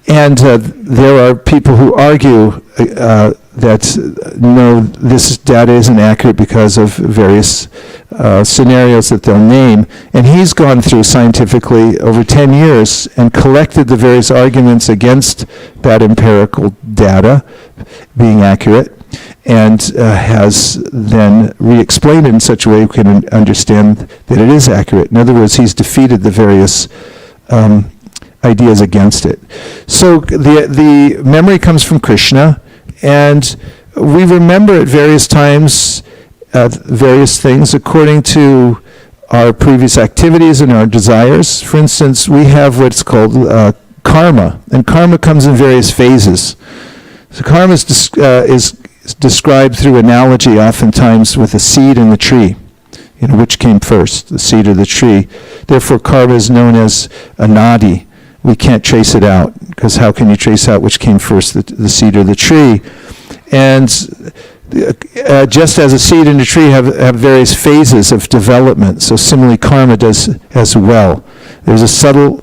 And there are people who argue that no, this data isn't accurate because of various scenarios that they'll name. And he's gone through scientifically over 10 years and collected the various arguments against that empirical data being accurate, and has then re-explained it in such a way we can understand that it is accurate. In other words, he's defeated the various ideas against it. So the memory comes from Krishna, and we remember at various times various things according to our previous activities and our desires. For instance, we have what's called karma, and karma comes in various phases. So karma is described through analogy oftentimes with a seed and the tree. You know, which came first, the seed or the tree. Therefore, karma is known as anadi. We can't trace it out, because how can you trace out which came first, the seed or the tree? And just as a seed and a tree have various phases of development, so similarly karma does as well. There's a subtle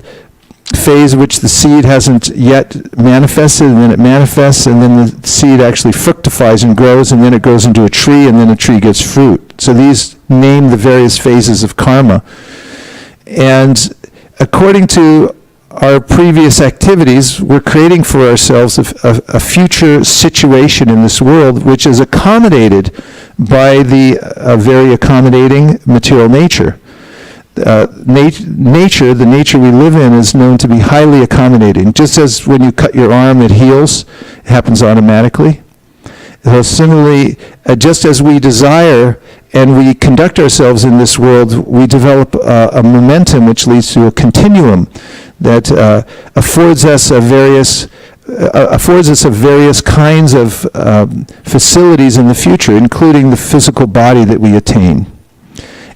phase which the seed hasn't yet manifested, and then it manifests, and then the seed actually fructifies and grows, and then it grows into a tree, and then a tree gets fruit. So these name the various phases of karma. And according to our previous activities, we're creating for ourselves a future situation in this world which is accommodated by the very accommodating material nature. The nature we live in is known to be highly accommodating. Just as when you cut your arm, it heals, it happens automatically. So similarly, just as we desire and we conduct ourselves in this world, we develop a momentum which leads to a continuum that affords us various kinds of facilities in the future, including the physical body that we attain.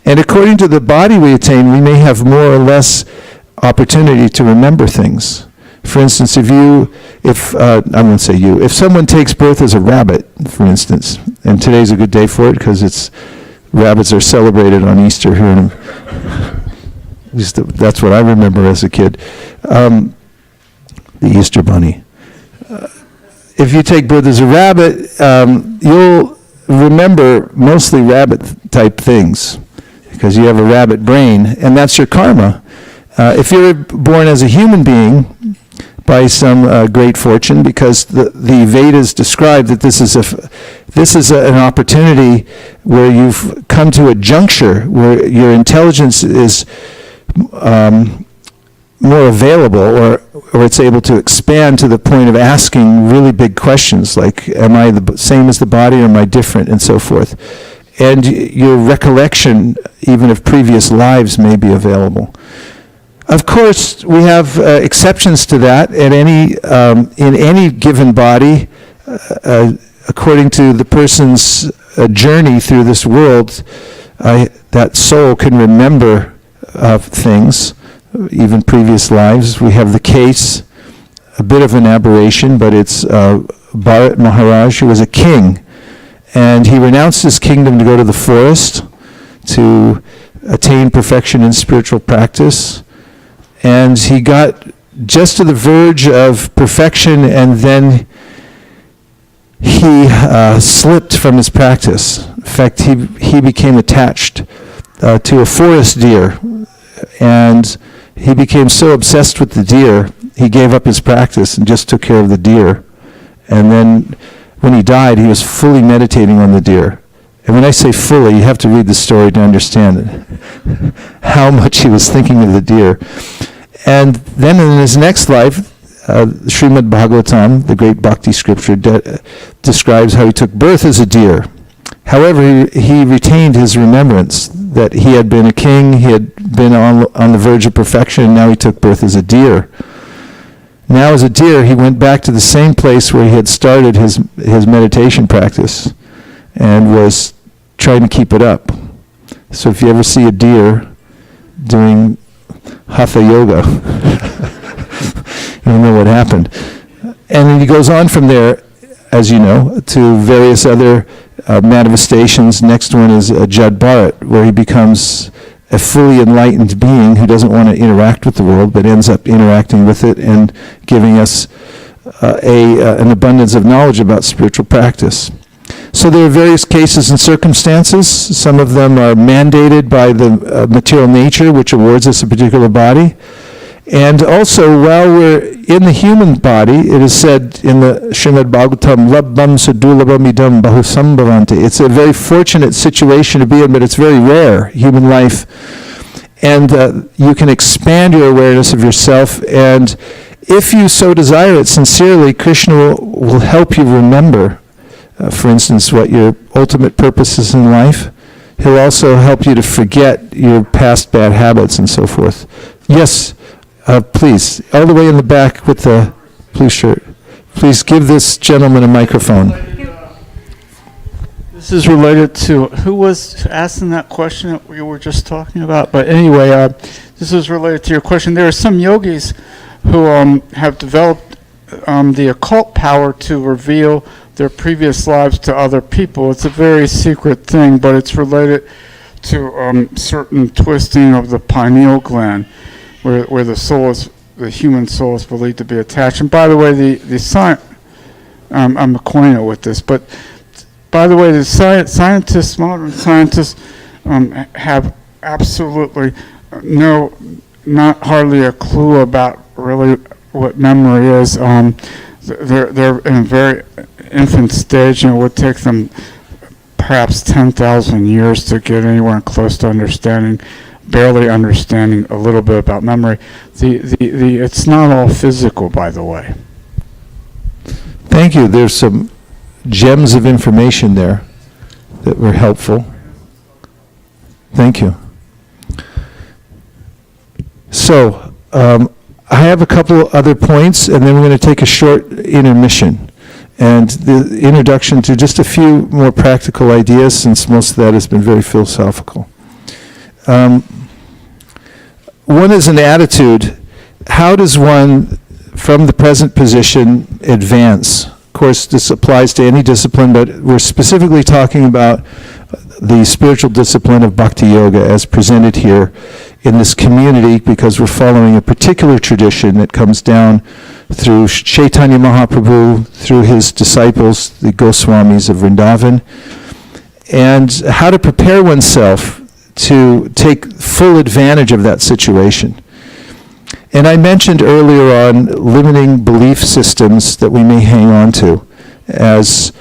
And according to the body we attain, we may have more or less opportunity to remember things. For instance, if someone takes birth as a rabbit, for instance, and today's a good day for it because rabbits are celebrated on Easter here in at least that's what I remember as a kid. The Easter Bunny. If you take birth as a rabbit, you'll remember mostly rabbit-type things because you have a rabbit brain, and that's your karma. If you're born as a human being by some great fortune, because the Vedas describe that this is an opportunity where you've come to a juncture where your intelligence is more available, or it's able to expand to the point of asking really big questions like, am I the same as the body, or am I different, and so forth. And your recollection, even of previous lives, may be available. Of course, we have exceptions to that in any given body, according to the person's journey through this world. That soul can remember things, even previous lives. We have the case, a bit of an aberration, but it's Bharat Maharaj, who was a king, and he renounced his kingdom to go to the forest to attain perfection in spiritual practice. And he got just to the verge of perfection, and then he slipped from his practice. In fact, he became attached to a forest deer, and he became so obsessed with the deer, he gave up his practice and just took care of the deer. And then when he died, he was fully meditating on the deer. And when I say fully, you have to read the story to understand it, how much he was thinking of the deer. And then in his next life, Srimad Bhagavatam, the great bhakti scripture, describes how he took birth as a deer. However, he retained his remembrance that he had been a king, he had been on the verge of perfection, and now he took birth as a deer. Now as a deer, he went back to the same place where he had started his meditation practice and was trying to keep it up. So if you ever see a deer doing hatha yoga, you don't know what happened. And then he goes on from there, as you know, to various other manifestations. Next one is Jad Bharat, where he becomes a fully enlightened being who doesn't want to interact with the world, but ends up interacting with it and giving us an abundance of knowledge about spiritual practice. So there are various cases and circumstances. Some of them are mandated by the material nature, which awards us a particular body. And also, while we're in the human body, it is said in the Srimad Bhagavatam, Labbam sadulabam idam bahusambhavanti. It's a very fortunate situation to be in, but it's very rare, human life. And you can expand your awareness of yourself, and if you so desire it sincerely, Krishna will help you remember, for instance, what your ultimate purpose is in life. He'll also help you to forget your past bad habits and so forth. Yes. Please, all the way in the back with the blue shirt. Please give this gentleman a microphone.
This is related to, who was asking that question that we were just talking about? But anyway, this is related to your question. There are some yogis who have developed the occult power to reveal their previous lives to other people. It's a very secret thing, but it's related to certain twisting of the pineal gland, where the human soul is believed to be attached. And by the way, the science, I'm acquainted with this, but by the way, the scientists, modern scientists, have absolutely not hardly a clue about really what memory is. They're in a very infant stage, and it would take them perhaps 10,000 years to get anywhere close to barely understanding a little bit about memory. It's not all physical, by the way.
Thank you. There's some gems of information there that were helpful. Thank you. So, I have a couple other points, and then we're going to take a short intermission. And the introduction to just a few more practical ideas, since most of that has been very philosophical. One is an attitude. How does one, from the present position, advance? Of course, this applies to any discipline, but we're specifically talking about the spiritual discipline of Bhakti Yoga as presented here in this community, because we're following a particular tradition that comes down through Chaitanya Mahaprabhu, through his disciples, the Goswamis of Vrindavan, and how to prepare oneself to take full advantage of that situation. And I mentioned earlier on limiting belief systems that we may hang on to as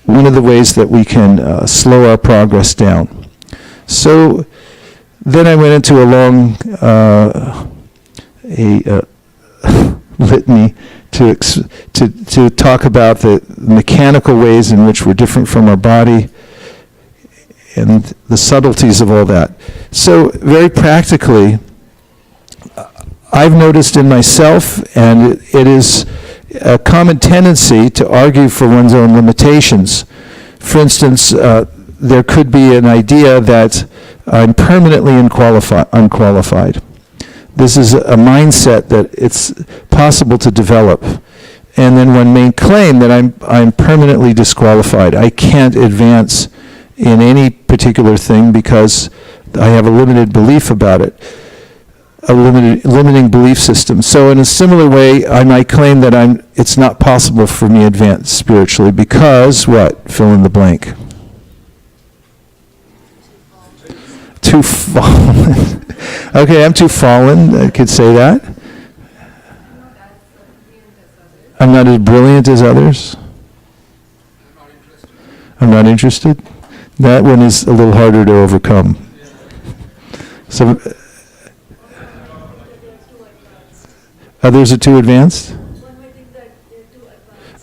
one of the ways that we can slow our progress down. So then I went into a long litany to talk about the mechanical ways in which we're different from our body and the subtleties of all that. So very practically, I've noticed in myself, and it is a common tendency to argue for one's own limitations. For instance, there could be an idea that I'm permanently unqualified. This is a mindset that it's possible to develop. And then one may claim that I'm permanently disqualified. I can't advance in any particular thing because I have a limited belief about it, a limiting belief system. So in a similar way, I might claim that it's not possible for me to advance spiritually because what? Fill in the blank. Too fallen. Okay, I'm too fallen. I could say that. I'm not as brilliant as others. I'm not interested. That one is a little harder to overcome. So, others are too advanced?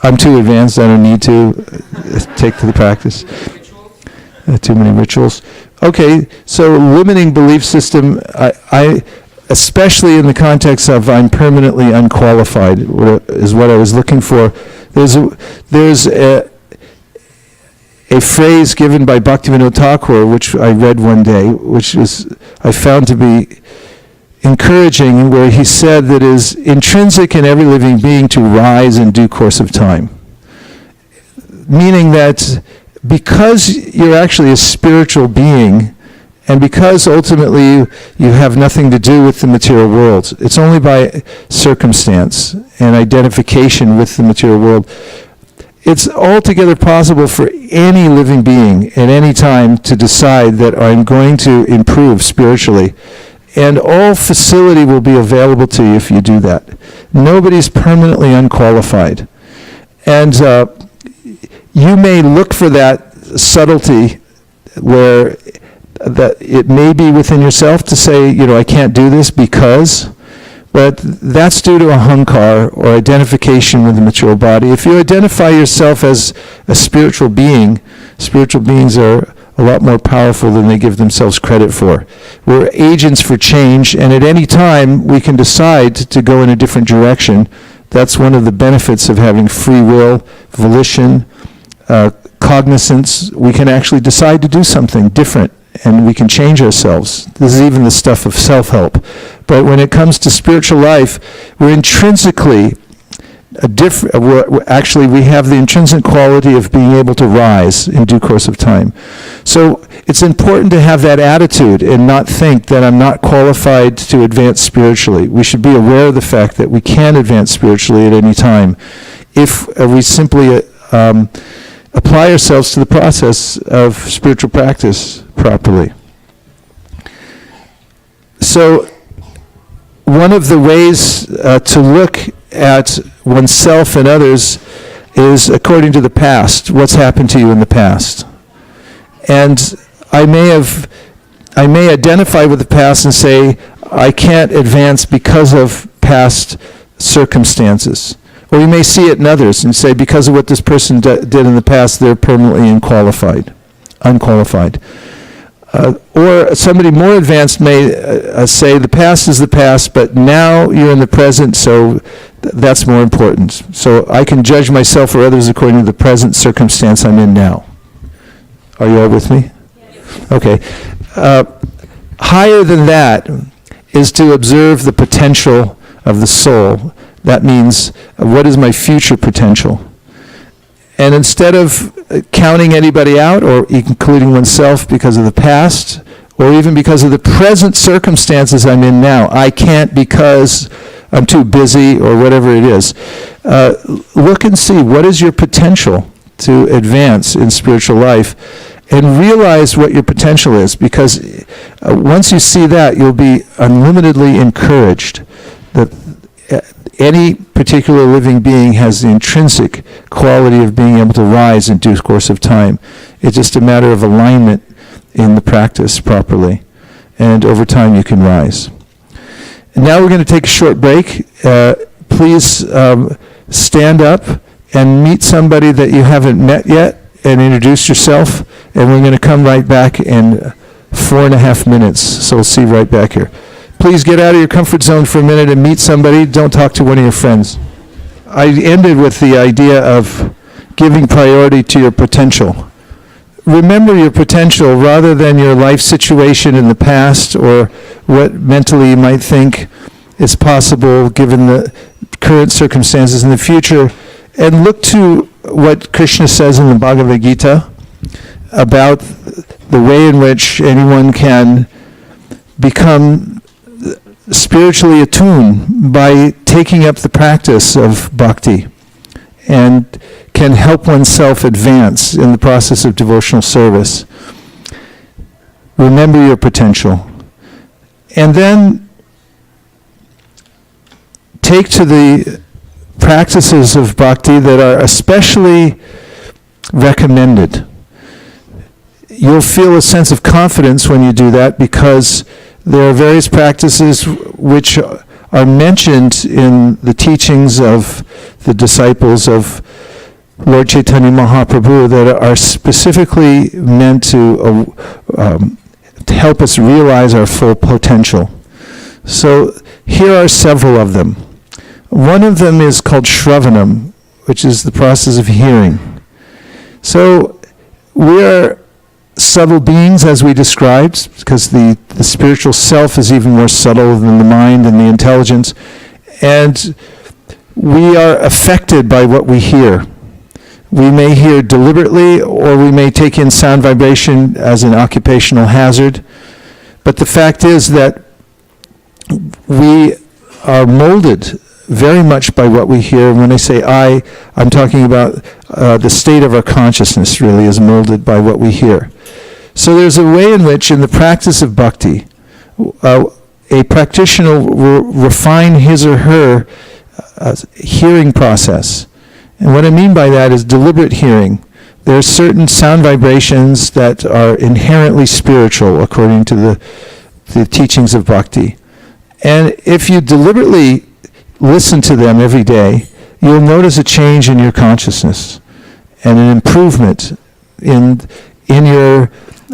I'm too advanced. I don't need to take to the practice. Too many rituals. Okay, so limiting belief system, I especially in the context of I'm permanently unqualified, is what I was looking for. There's a phrase given by Bhaktivinoda Thakur, which I read one day, which I found to be encouraging, where he said that it is intrinsic in every living being to rise in due course of time. Meaning that because you're actually a spiritual being, and because ultimately you have nothing to do with the material world, it's only by circumstance and identification with the material world, it's altogether possible for any living being at any time to decide that I'm going to improve spiritually. And all facility will be available to you if you do that. Nobody's permanently unqualified. And you may look for that subtlety where that it may be within yourself to say, I can't do this because, but that's due to ahankar or identification with the material body. If you identify yourself as a spiritual being, spiritual beings are a lot more powerful than they give themselves credit for. We're agents for change, and at any time we can decide to go in a different direction. That's one of the benefits of having free will, volition, cognizance. We can actually decide to do something different, and we can change ourselves. This is even the stuff of self-help. But when it comes to spiritual life, we're intrinsically actually we have the intrinsic quality of being able to rise in due course of time. So it's important to have that attitude and not think that I'm not qualified to advance spiritually. We should be aware of the fact that we can advance spiritually at any time if we simply apply ourselves to the process of spiritual practice properly. So one of the ways to look at oneself and others is according to the past. What's happened to you in the past? And I may identify with the past and say, I can't advance because of past circumstances. Or you may see it in others and say, because of what this person did in the past, they're permanently unqualified. Or somebody more advanced may say, the past is the past, but now you're in the present, so that's more important. So I can judge myself or others according to the present circumstance I'm in now. Are you all with me? Yes. Okay. Higher than that is to observe the potential of the soul. That means, what is my future potential? And instead of counting anybody out or including oneself because of the past or even because of the present circumstances I'm in now, I can't because I'm too busy or whatever it is. Look and see what is your potential to advance in spiritual life and realize what your potential is, because once you see that, you'll be unlimitedly encouraged that any particular living being has the intrinsic quality of being able to rise in due course of time. It's just a matter of alignment in the practice properly, and over time you can rise. And now we're going to take a short break. Please stand up and meet somebody that you haven't met yet and introduce yourself, and we're going to come right back in 4.5 minutes, so we'll see you right back here. Please get out of your comfort zone for a minute and meet somebody. Don't talk to one of your friends. I ended with the idea of giving priority to your potential. Remember your potential rather than your life situation in the past or what mentally you might think is possible given the current circumstances in the future. And look to what Krishna says in the Bhagavad Gita about the way in which anyone can become spiritually attuned by taking up the practice of bhakti and can help oneself advance in the process of devotional service. Remember your potential. And then take to the practices of bhakti that are especially recommended. You'll feel a sense of confidence when you do that because there are various practices which are mentioned in the teachings of the disciples of Lord Chaitanya Mahaprabhu that are specifically meant to help us realize our full potential. So here are several of them. One of them is called Shravanam, which is the process of hearing. So we are subtle beings, as we described, because the spiritual self is even more subtle than the mind and the intelligence, and we are affected by what we hear. We may hear deliberately, or we may take in sound vibration as an occupational hazard, but the fact is that we are molded very much by what we hear. When I say I'm talking about the state of our consciousness really is molded by what we hear. So there's a way in which, in the practice of bhakti, a practitioner will refine his or her hearing process. And what I mean by that is deliberate hearing. There are certain sound vibrations that are inherently spiritual according to the teachings of bhakti. And if you deliberately listen to them every day, you'll notice a change in your consciousness and an improvement in your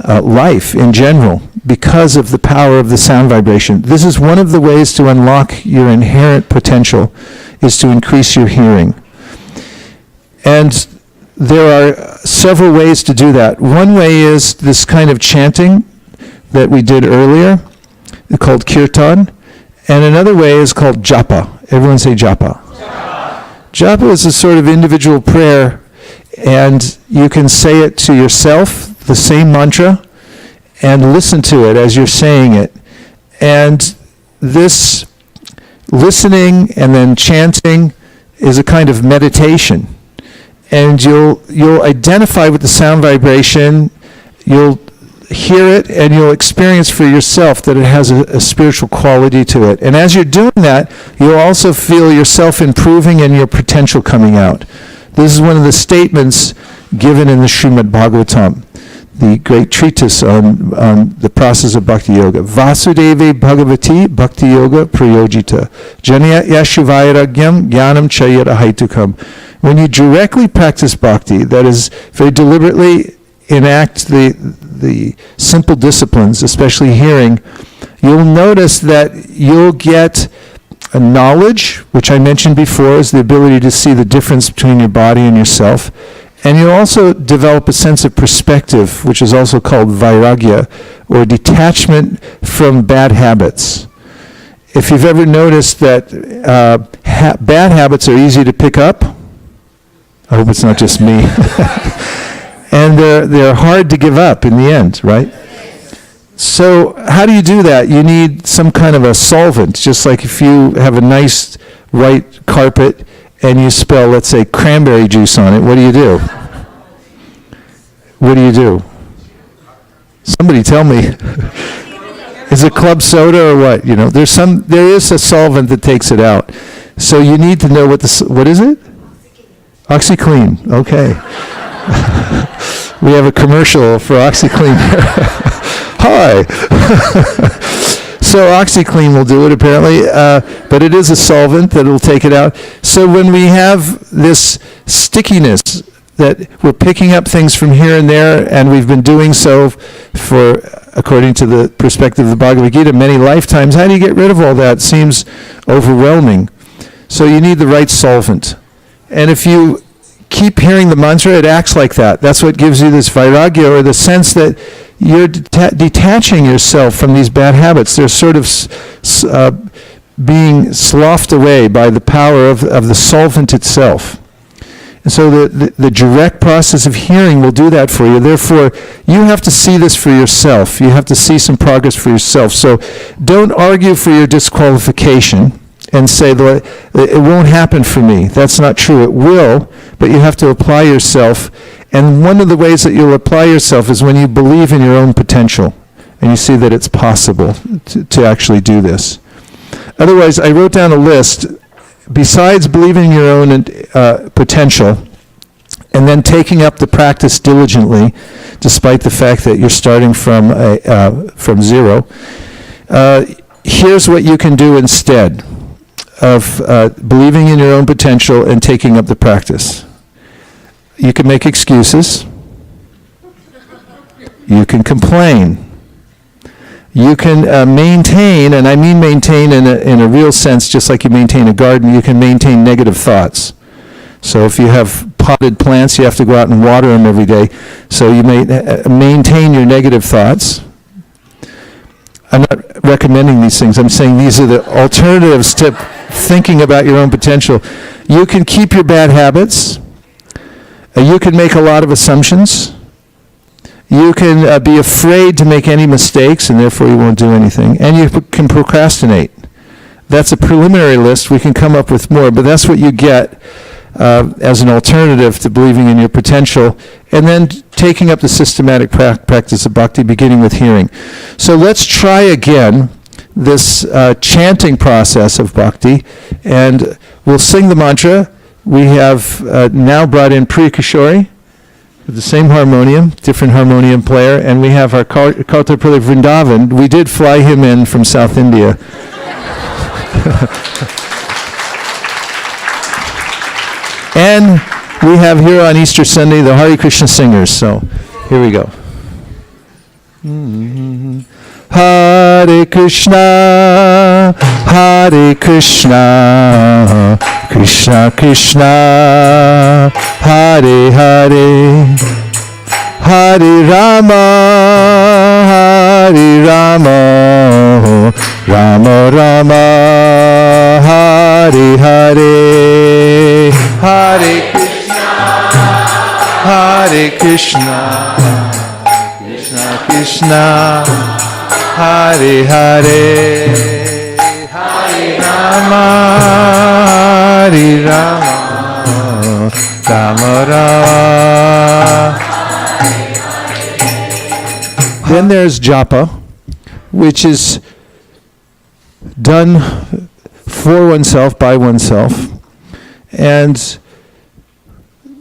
life in general because of the power of the sound vibration. This is one of the ways to unlock your inherent potential, is to increase your hearing. And there are several ways to do that. One way is this kind of chanting that we did earlier, called kirtan, and another way is called japa. Everyone say japa. Japa is a sort of individual prayer, and you can say it to yourself, the same mantra, and listen to it as you're saying it. And this listening and then chanting is a kind of meditation. And you'll identify with the sound vibration, you'll hear it, and you'll experience for yourself that it has a spiritual quality to it. And as you're doing that, you'll also feel yourself improving and your potential coming out. This is one of the statements given in the Srimad Bhagavatam, the great treatise on the process of Bhakti Yoga. Vasudeve Bhagavati Bhakti Yoga Prayojita. Janya Yashuvairagyam Jnanam Chayat Ahaitukam. When you directly practice bhakti, that is, very deliberately enact the simple disciplines, especially hearing, you'll notice that you'll get a knowledge, which I mentioned before is the ability to see the difference between your body and yourself. And you'll also develop a sense of perspective, which is also called vairagya, or detachment from bad habits. If you've ever noticed that bad habits are easy to pick up, I hope it's not just me, and they're hard to give up in the end, right? So how do you do that? You need some kind of a solvent, just like if you have a nice white carpet and you spill, let's say, cranberry juice on it, what do? What do? Somebody tell me. Is it club soda or what? You know, there is a solvent that takes it out. So you need to know what is it? OxyClean. Okay. We have a commercial for OxyClean here. Hi. So OxyClean will do it apparently, but it is a solvent that will take it out. So when we have this stickiness, that we're picking up things from here and there, and we've been doing so for, according to the perspective of the Bhagavad Gita, many lifetimes, how do you get rid of all that? It seems overwhelming. So you need the right solvent. And if you keep hearing the mantra, it acts like that. That's what gives you this vairagya, or the sense that you're detaching yourself from these bad habits. They're sort of being sloughed away by the power of the solvent itself. And so the direct process of hearing will do that for you. Therefore, you have to see this for yourself. You have to see some progress for yourself. So don't argue for your disqualification and say, that it won't happen for me. That's not true. It will, but you have to apply yourself. And one of the ways that you'll apply yourself is when you believe in your own potential and you see that it's possible to actually do this. Otherwise, I wrote down a list. Besides believing in your own potential and then taking up the practice diligently, despite the fact that you're starting from zero, here's what you can do instead of believing in your own potential and taking up the practice. You can make excuses. You can complain. You can maintain, and I mean maintain in a real sense, just like you maintain a garden, you can maintain negative thoughts. So if you have potted plants, you have to go out and water them every day. So you may maintain your negative thoughts. I'm not recommending these things. I'm saying these are the alternatives to thinking about your own potential. You can keep your bad habits. You can make a lot of assumptions. You can be afraid to make any mistakes, and therefore you won't do anything. And you can procrastinate. That's a preliminary list. We can come up with more, but that's what you get as an alternative to believing in your potential, and then taking up the systematic practice of bhakti, beginning with hearing. So let's try again this chanting process of bhakti, and we'll sing the mantra. We have now brought in Priya Kishori, with the same harmonium, different harmonium player, and we have our Kautar Pillai Vrindavan. We did fly him in from South India. And we have here on Easter Sunday the Hare Krishna singers. So here we go. Hare Krishna, Krishna Krishna, Hare Hare, Hare Rama, Rama Rama, Hare Hare.
Hare Krishna, Hare Krishna, Krishna Krishna, Hare Hare, Hare Rama, Hare Rama, Rama Rama. Then there's japa, which is done for oneself, by oneself. And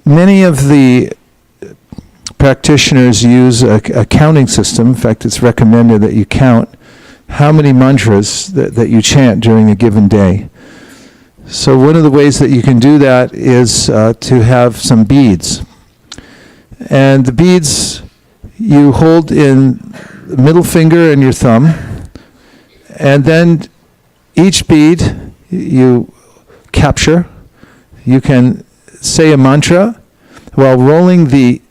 many of the practitioners use a counting system. In fact, it's recommended that you count how many mantras that you chant during a given day. So one of the ways that you can do that is to have some beads. And the beads you hold in the middle finger and your thumb, and then each bead you capture. You can say a mantra while rolling the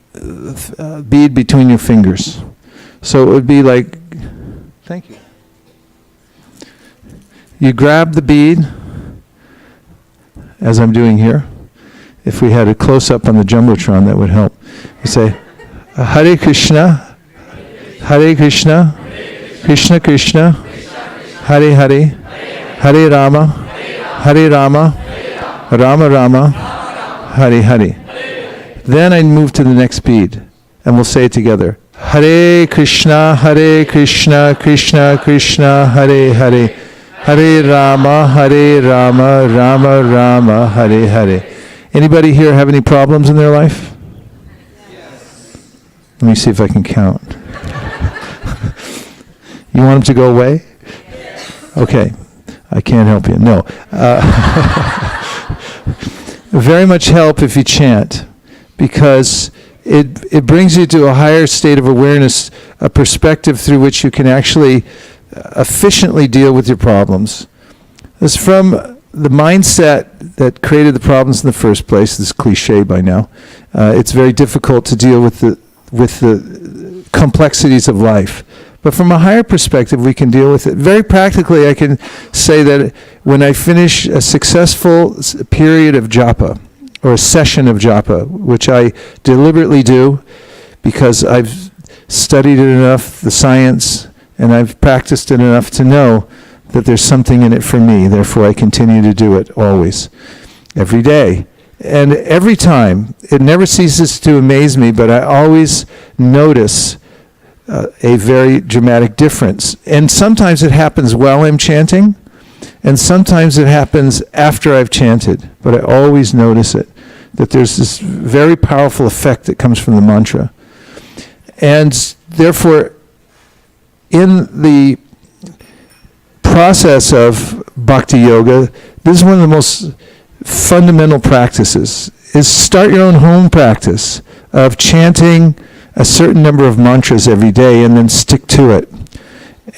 bead between your fingers. So it would be like, thank you. You grab the bead, as I'm doing here. If we had a close-up on the Jumbotron, that would help. You say, Hare Krishna, Hare Krishna, Krishna Krishna, Hare Hare, Hare Rama, Hare Rama, Rama Rama, Hare Hare. Then I move to the next bead, and we'll say it together. Hare Krishna, Krishna Krishna, Hare Hare, Hare Rama, Rama Rama, Hare Hare. Anybody here have any problems in their life? Let me see if I can count. You want them to go away? Okay. I can't help you. No. Very much help if you chant, because it brings you to a higher state of awareness, a perspective through which you can actually efficiently deal with your problems. It's from the mindset that created the problems in the first place. This is cliche by now. It's very difficult to deal with the complexities of life. But from a higher perspective, we can deal with it. Very practically, I can say that when I finish a successful period of japa, or a session of japa, which I deliberately do because I've studied it enough, the science, and I've practiced it enough to know that there's something in it for me. Therefore, I continue to do it always, every day. And every time, it never ceases to amaze me, but I always notice a very dramatic difference. And sometimes it happens while I'm chanting, and sometimes it happens after I've chanted, but I always notice it, that there's this very powerful effect that comes from the mantra. And therefore, in the process of bhakti yoga, this is one of the most fundamental practices, is start your own home practice of chanting a certain number of mantras every day and then stick to it.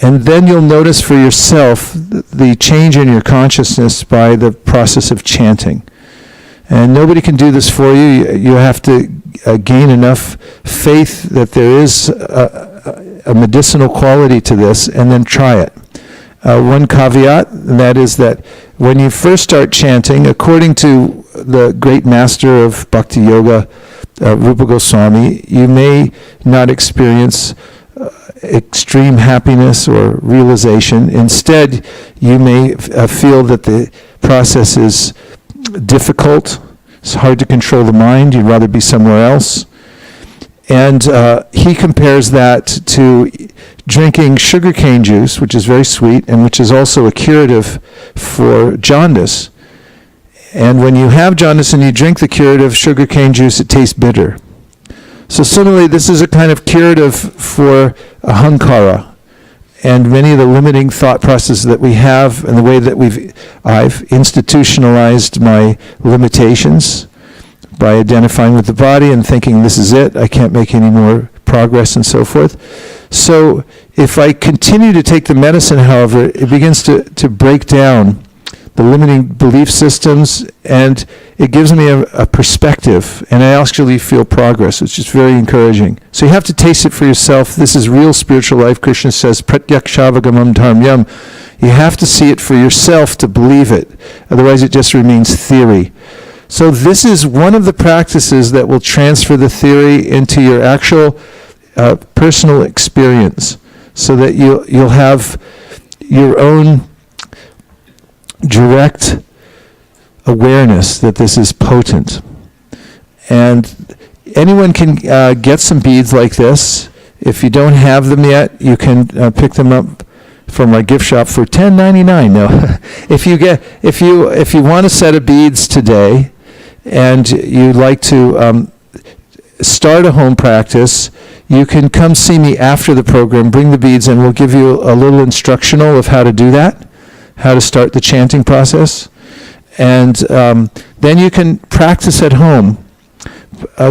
And then you'll notice for yourself the change in your consciousness by the process of chanting. And nobody can do this for you. You have to gain enough faith that there is a medicinal quality to this, and then try it. One caveat, and that is that when you first start chanting, according to the great master of Bhakti Yoga, Rupa Goswami, you may not experience extreme happiness or realization. Instead, you may feel that the process is difficult. It's hard to control the mind. You'd rather be somewhere else. And he compares that to drinking sugarcane juice, which is very sweet and which is also a curative for jaundice. And when you have jaundice and you drink the curative sugarcane juice, it tastes bitter. So similarly, this is a kind of curative for ahankara and many of the limiting thought processes that we have, and the way that I've institutionalized my limitations by identifying with the body and thinking this is it, I can't make any more progress and so forth. So if I continue to take the medicine, however, it begins to break down the limiting belief systems, and it gives me a perspective, and I actually feel progress. It's just very encouraging. So you have to taste it for yourself. This is real spiritual life. Krishna says, pratyakshavagaman dharmyam. You have to see it for yourself to believe it. Otherwise, it just remains theory. So this is one of the practices that will transfer the theory into your actual personal experience, so that you'll have your own direct awareness that this is potent. And anyone can get some beads like this. If you don't have them yet, you can pick them up from my gift shop for $10.99. No, if you want a set of beads today, and you'd like to start a home practice, you can come see me after the program, bring the beads, and we'll give you a little instructional of how to do that, how to start the chanting process. And then you can practice at home.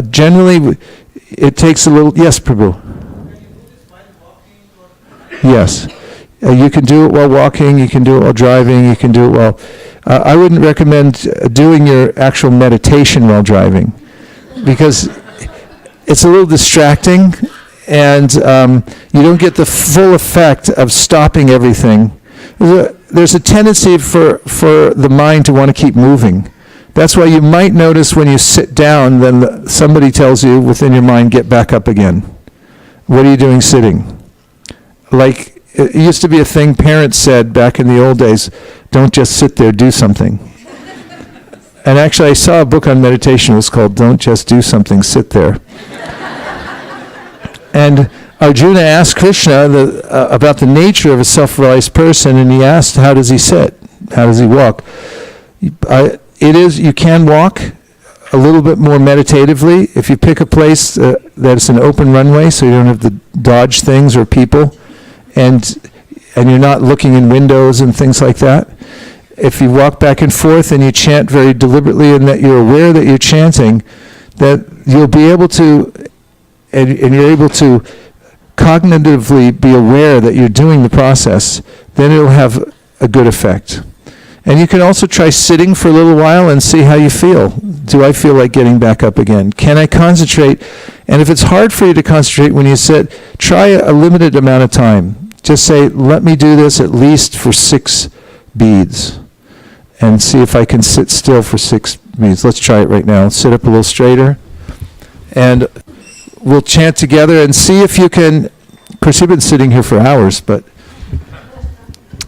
Generally, it takes a little... Yes, Prabhu? Yes. You can do it while walking, you can do it while driving, you can do it while... I wouldn't recommend doing your actual meditation while driving, because it's a little distracting, and you don't get the full effect of stopping everything. There's a tendency for the mind to want to keep moving. That's why you might notice when you sit down, then somebody tells you within your mind, get back up again. What are you doing sitting? Like, it used to be a thing parents said back in the old days, don't just sit there, do something. And actually I saw a book on meditation, it was called Don't Just Do Something, Sit There. And Arjuna asked Krishna about the nature of a self-realized person, and he asked, how does he sit? How does he walk? You can walk a little bit more meditatively. If you pick a place that's an open runway, so you don't have to dodge things or people, and you're not looking in windows and things like that. If you walk back and forth and you chant very deliberately, and that you're aware that you're chanting, that you'll be able to, and you're able to cognitively be aware that you're doing the process, then it'll have a good effect. And you can also try sitting for a little while and see how you feel. Do I feel like getting back up again? Can I concentrate? And if it's hard for you to concentrate when you sit, try a limited amount of time. Just say, let me do this at least for 6 beads. And see if I can sit still for 6 beads. Let's try it right now. Sit up a little straighter. And we'll chant together and see if you can, of course you've been sitting here for hours, but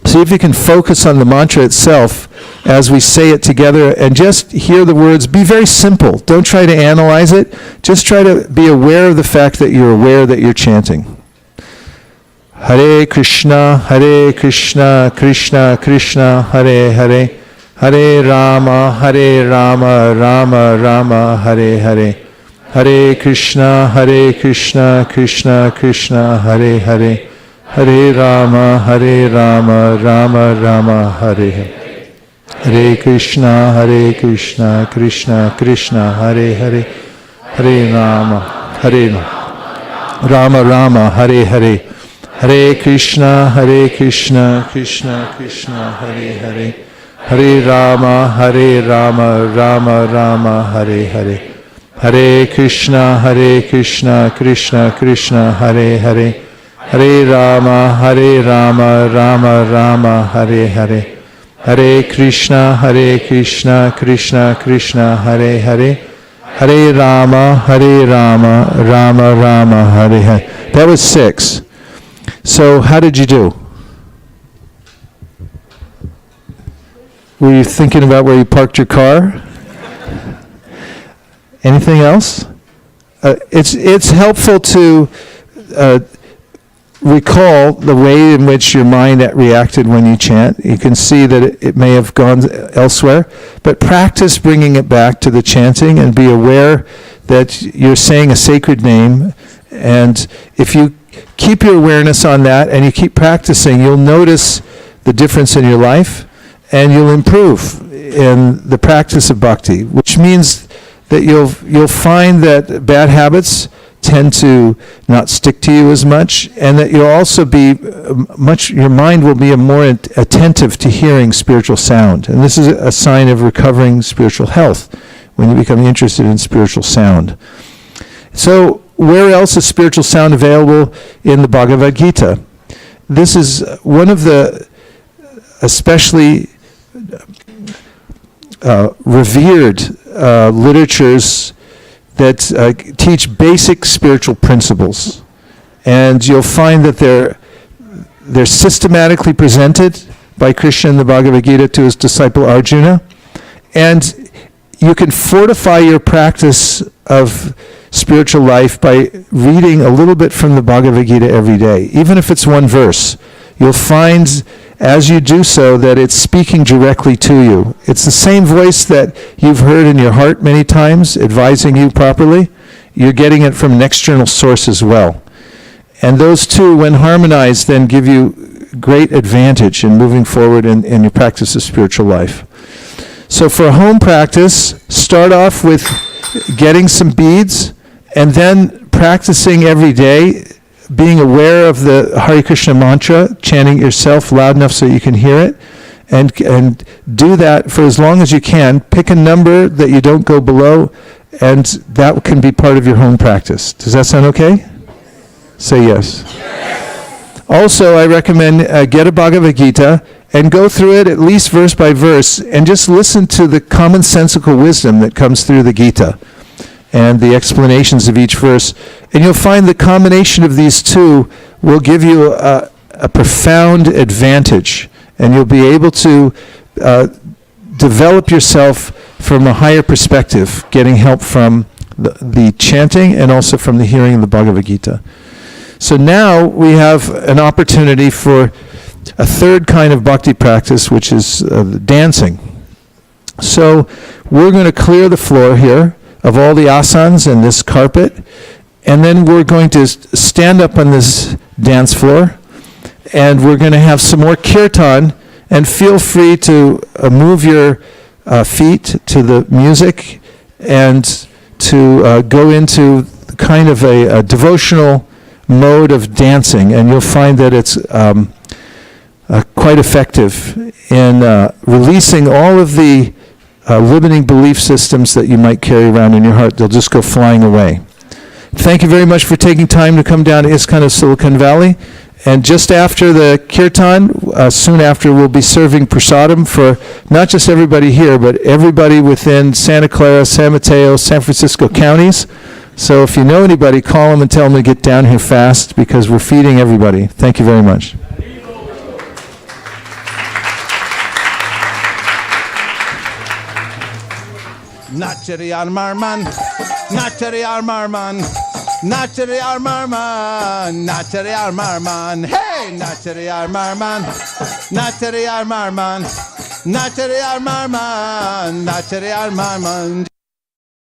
see if you can focus on the mantra itself as we say it together, and just hear the words. Be very simple. Don't try to analyze it. Just try to be aware of the fact that you're aware that you're chanting. Hare Krishna, Krishna Krishna, Hare Hare, Hare Rama, Rama Rama, Hare Hare. Hare Krishna, Krishna Krishna, Hare Hare. Hare Rama, Rama Rama, Hare Hare. Hare Krishna, Krishna Krishna, Hare Hare. Hare Rama, Rama, Hare Hare. Hare Krishna, Krishna Krishna, Hare Hare. Hare Rama, Rama Rama, Hare Hare. Hare Krishna, Krishna Krishna, Hare Hare. Hare Rama, Rama Rama, Hare Hare. Hare Krishna, Krishna Krishna, Hare Hare. Hare Rama, Rama Rama, Hare Hare. That was 6. So how did you do? Were you thinking about where you parked your car? Anything else? It's helpful to recall the way in which your mind reacted when you chant. You can see that it may have gone elsewhere, but practice bringing it back to the chanting, and be aware that you're saying a sacred name. And if you keep your awareness on that and you keep practicing, you'll notice the difference in your life, and you'll improve in the practice of bhakti, which means that you'll find that bad habits tend to not stick to you as much, and that you'll also be your mind will be more attentive to hearing spiritual sound. And this is a sign of recovering spiritual health, when you become interested in spiritual sound. So where else is spiritual sound available? In the Bhagavad Gita. This is one of the especially revered literatures that teach basic spiritual principles. And you'll find that they're systematically presented by Krishna in the Bhagavad Gita to his disciple Arjuna. And you can fortify your practice of spiritual life by reading a little bit from the Bhagavad Gita every day. Even if it's one verse, you'll find as you do so that it's speaking directly to you. It's the same voice that you've heard in your heart many times, advising you properly. You're getting it from an external source as well. And those two, when harmonized, then give you great advantage in moving forward in your practice of spiritual life. So for a home practice, start off with getting some beads, and then practicing every day, being aware of the Hare Krishna mantra, chanting it yourself loud enough so you can hear it, and do that for as long as you can. Pick a number that you don't go below, and that can be part of your home practice. Does that sound okay? Say yes. Also, I recommend get a Bhagavad Gita and go through it at least verse by verse and just listen to the commonsensical wisdom that comes through the Gita and the explanations of each verse. And you'll find the combination of these two will give you a profound advantage, and you'll be able to develop yourself from a higher perspective, getting help from the chanting and also from the hearing of the Bhagavad Gita. So now we have an opportunity for a third kind of bhakti practice, which is dancing. So we're going to clear the floor here of all the asanas and this carpet, and then we're going to stand up on this dance floor, and we're going to have some more kirtan, and feel free to move your feet to the music and to go into kind of a devotional mode of dancing, and you'll find that it's quite effective in releasing all of the limiting belief systems that you might carry around in your heart. They'll just go flying away. Thank you very much for taking time to come down to ISKCON of Silicon Valley. And just after the kirtan, soon after, we'll be serving prasadam for not just everybody here, but everybody within Santa Clara, San Mateo, San Francisco counties. So if you know anybody, call them and tell them to get down here fast, because we're feeding everybody. Thank you very much.
Nachari Armarman, Nachari Armarman, Nachari Armarman, Nachari Armarman, hey, Nachari Armarman, Nachari Armarman, Nachari Armarman, Nachari Armarman.